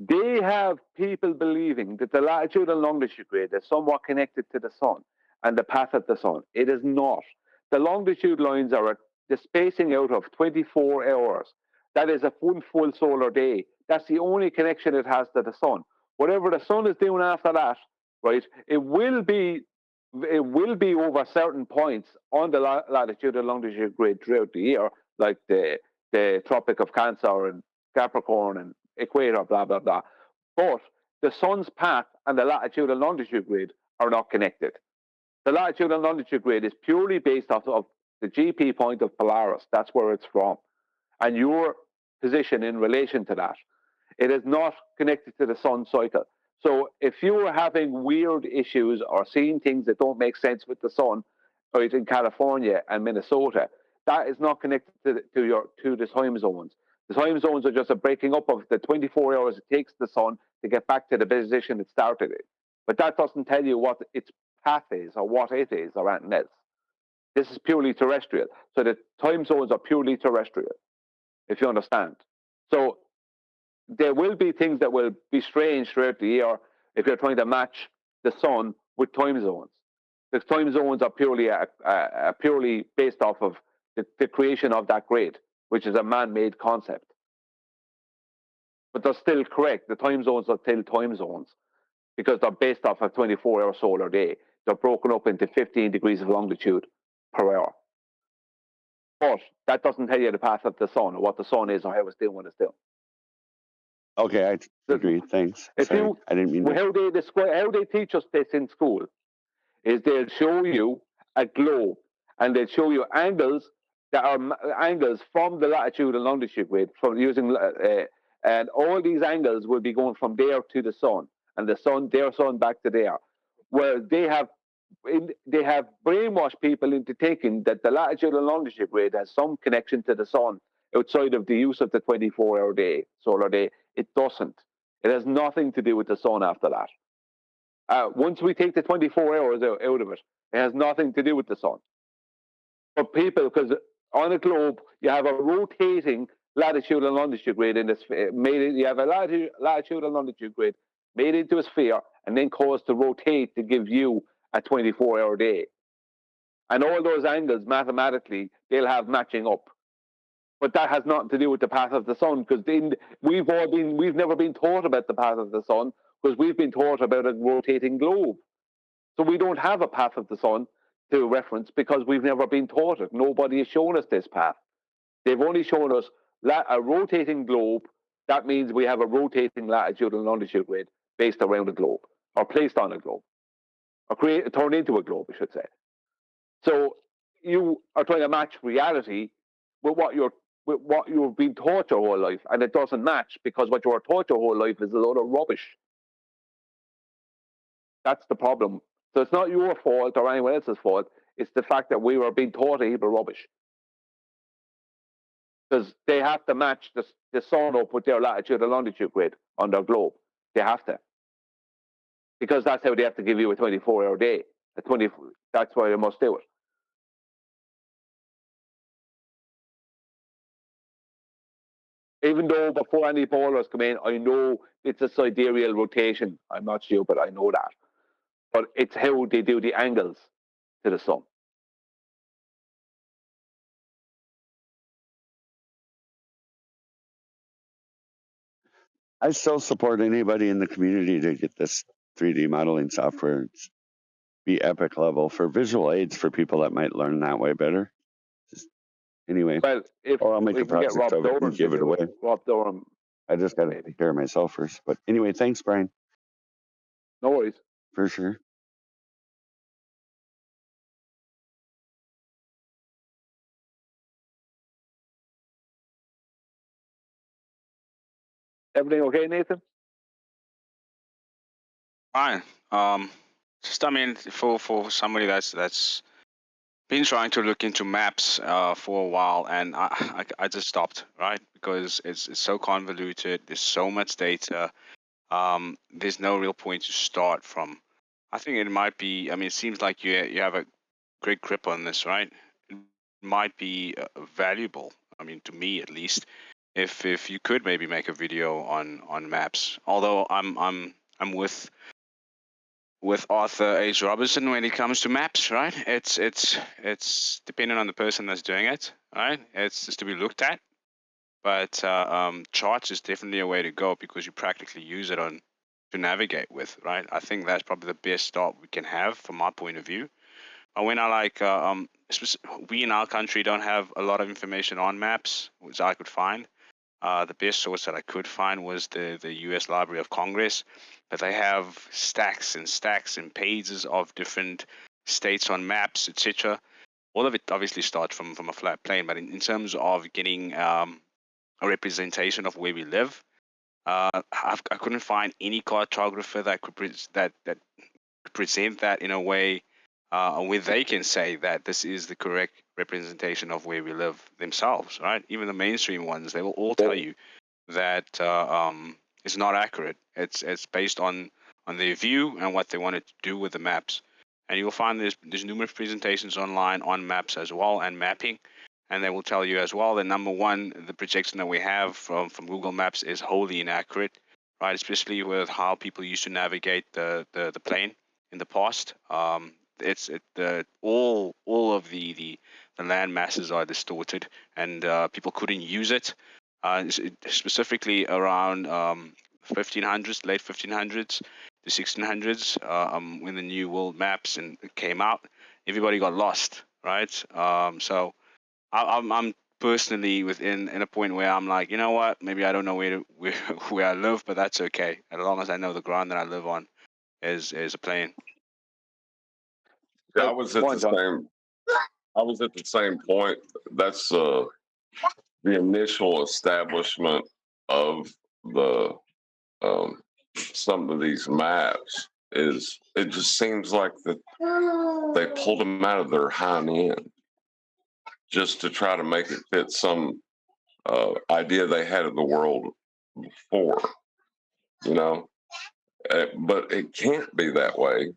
They have people believing that the latitude and longitude grid is somewhat connected to the sun and the path of the sun. It is not. The longitude lines are the spacing out of 24 hours. That is a one full solar day. That's the only connection it has to the sun. Whatever the sun is doing after that, right, it will be over certain points on the latitude and longitude grid throughout the year, like the Tropic of Cancer and Capricorn and equator, blah, blah, blah. But the sun's path and the latitude and longitude grid are not connected. The latitude and longitude grid is purely based off of the GP point of Polaris. That's where it's from. And your position in relation to that. It is not connected to the sun cycle. So if you are having weird issues or seeing things that don't make sense with the sun, right, in California and Minnesota, that is not connected to the time zones. The time zones are just a breaking up of the 24 hours it takes the sun to get back to the position it started in. But that doesn't tell you what its path is or what it is or anything else. This is purely terrestrial. So the time zones are purely terrestrial, if you understand. So there will be things that will be strange throughout the year if you're trying to match the sun with time zones. The time zones are purely based off of the creation of that grid, which is a man-made concept. But they're still correct. The time zones are still time zones because they're based off a 24-hour solar day. They're broken up into 15 degrees of longitude per hour. But that doesn't tell you the path of the sun or what the sun is or how it's doing what it's doing. Okay, I agree. Thanks. If Sorry, you, I didn't mean to. how they teach us this in school is they'll show you a globe and they'll show you angles that are angles from the latitude and longitude grid from using and all these angles will be going from there to the sun and their sun back to there, where they have brainwashed people into thinking that the latitude and longitude grid has some connection to the sun outside of the use of the 24-hour day, solar day. It doesn't. It has nothing to do with the sun after that. Once we take the 24 hours out of it, it has nothing to do with the sun. But people, because on a globe, you have a rotating latitude and longitude grid in this. You have a latitude and longitude grid made into a sphere and then caused to rotate to give you a 24-hour day. And all those angles, mathematically, they'll have matching up. But that has nothing to do with the path of the sun, because we've never been taught about the path of the sun, because we've been taught about a rotating globe. So we don't have a path of the sun to reference because we've never been taught it. Nobody has shown us this path. They've only shown us a rotating globe. That means we have a rotating latitude and longitude grid based around a globe, or placed on a globe, or turned into a globe, I should say. So you are trying to match reality with what you've been taught your whole life, and it doesn't match because what you were taught your whole life is a load of rubbish. That's the problem. So it's not your fault or anyone else's fault. It's the fact that we were being taught a heap of rubbish. Because they have to match the sun up with their latitude and longitude grid on their globe. They have to. Because that's how they have to give you a 24-hour day. That's why they must do it. Even though before any bowlers come in, I know it's a sidereal rotation. I'm not stupid, I know that. But it's how they do the angles to the sun. I still support anybody in the community to get this 3D modeling software. It's be epic level for visual aids for people that might learn that way better. Anyway, Well, if or I'll make we a can get project Rob of it and Doran to give it do away. it, Rob Doran, I just got to maybe. take care of myself first. But anyway, thanks, Brian, No worries. for sure. Everything okay, Nathan? Fine. Just I mean, for somebody that's been trying to look into maps for a while, and I just stopped, right? Because it's so convoluted. There's so much data. There's no real point to start from. I think it might be. I mean, it seems like you have a great grip on this, right? It might be valuable. I mean, to me at least, if you could maybe make a video on maps. Although I'm with Arthur H. Robertson when it comes to maps, right? It's dependent on the person that's doing it, right? It's just to be looked at. But charts is definitely a way to go because you practically use it on to navigate with, right? I think that's probably the best start we can have from my point of view. When I we in our country don't have a lot of information on maps, which I could find. The best source that I could find was the U.S. Library of Congress, that they have stacks and stacks and pages of different states on maps, etc. All of it obviously starts from a flat plane, but in terms of getting a representation of where we live, I couldn't find any cartographer that could that present that in a way where they can say that this is the correct representation of where we live themselves, right? Even the mainstream ones, they will all tell you that it's not accurate. It's based on their view and what they wanted to do with the maps. And you'll find there's numerous presentations online on maps as well and mapping, and they will tell you as well that number one, the projection that we have from Google Maps is wholly inaccurate, right? Especially with how people used to navigate the plane in the past. All of the land masses are distorted, and people couldn't use it. Specifically around 1500s, late 1500s, the 1600s, when the new world maps came out, everybody got lost, right? So I'm personally in a point where I'm like, you know what? Maybe I don't know where I live, but that's okay, as long as I know the ground that I live on is a plane. I was at the same. I was at the same point. That's the initial establishment of the some of these maps. Is it just seems like that they pulled them out of their hind end just to try to make it fit some idea they had of the world before, you know. But it can't be that way.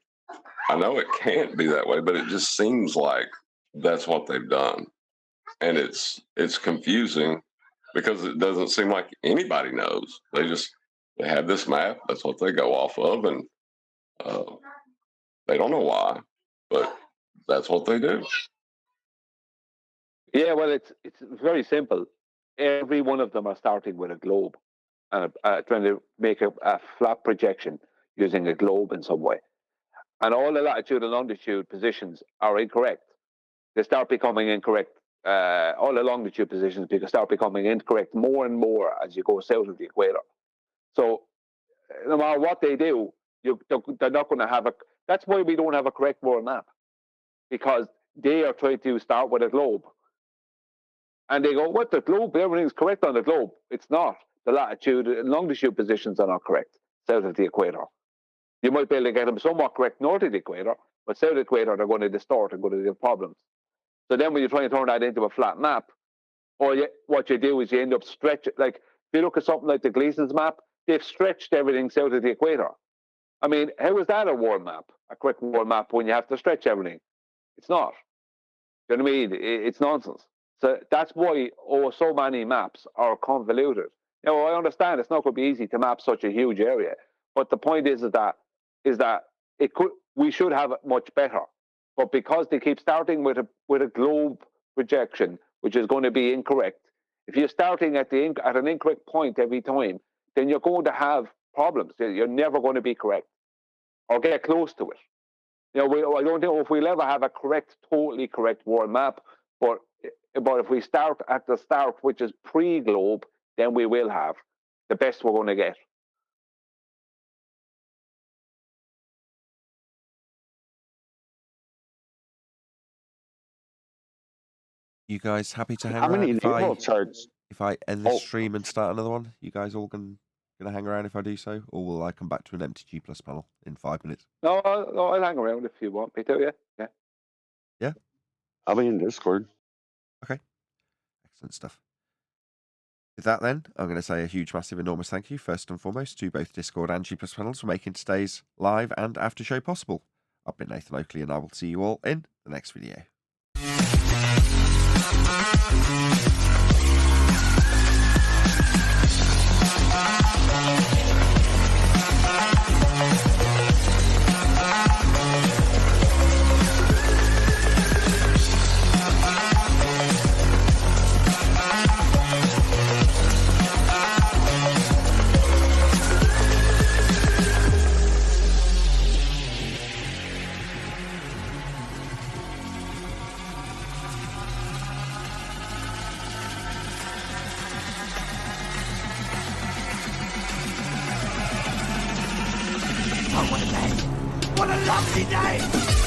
I know it can't be that way, but it just seems like that's what they've done, and it's confusing because it doesn't seem like anybody knows. They have this map. That's what they go off of, and they don't know why, but that's what they do. Yeah, well, it's very simple. Every one of them are starting with a globe and trying to make a flat projection using a globe in some way. And all the latitude and longitude positions are incorrect. They start becoming incorrect. All the longitude positions start becoming incorrect more and more as you go south of the equator. So no matter what they do, they're not going to have a. That's why we don't have a correct world map, because they are trying to start with a globe. And they go, what, the globe? Everything's correct on the globe. It's not. The latitude and longitude positions are not correct south of the equator. You might be able to get them somewhat correct north of the equator, but south of the equator, they're going to distort and going to have problems. So then when you try and turn that into a flat map, what you do is you end up stretching. Like, if you look at something like the Gleason's map, they've stretched everything south of the equator. I mean, how is that a world map, a correct world map, when you have to stretch everything? It's not. You know what I mean? It's nonsense. So that's why so many maps are convoluted. Now, I understand it's not going to be easy to map such a huge area, but the point is that we should have it much better. But because they keep starting with a globe projection, which is going to be incorrect, if you're starting at an incorrect point every time, then you're going to have problems. You're never going to be correct or get close to it. You know, I don't know if we'll ever have a correct, totally correct world map, but if we start at the start, which is pre-globe, then we will have the best we're going to get. You guys happy to hang How many around naval charts? if I end this Oh. stream and start another one? You guys all gonna hang around if I do so, or will I come back to an empty G+ panel in 5 minutes? No, I'll hang around if you want me to. Yeah. Yeah. I'll be in Discord. Okay. Excellent stuff. With that, then, I'm going to say a huge, massive, enormous thank you, first and foremost, to both Discord and G+ panels for making today's live and after show possible. I've been Nathan Oakley, and I will see you all in the next video. What a lovely day!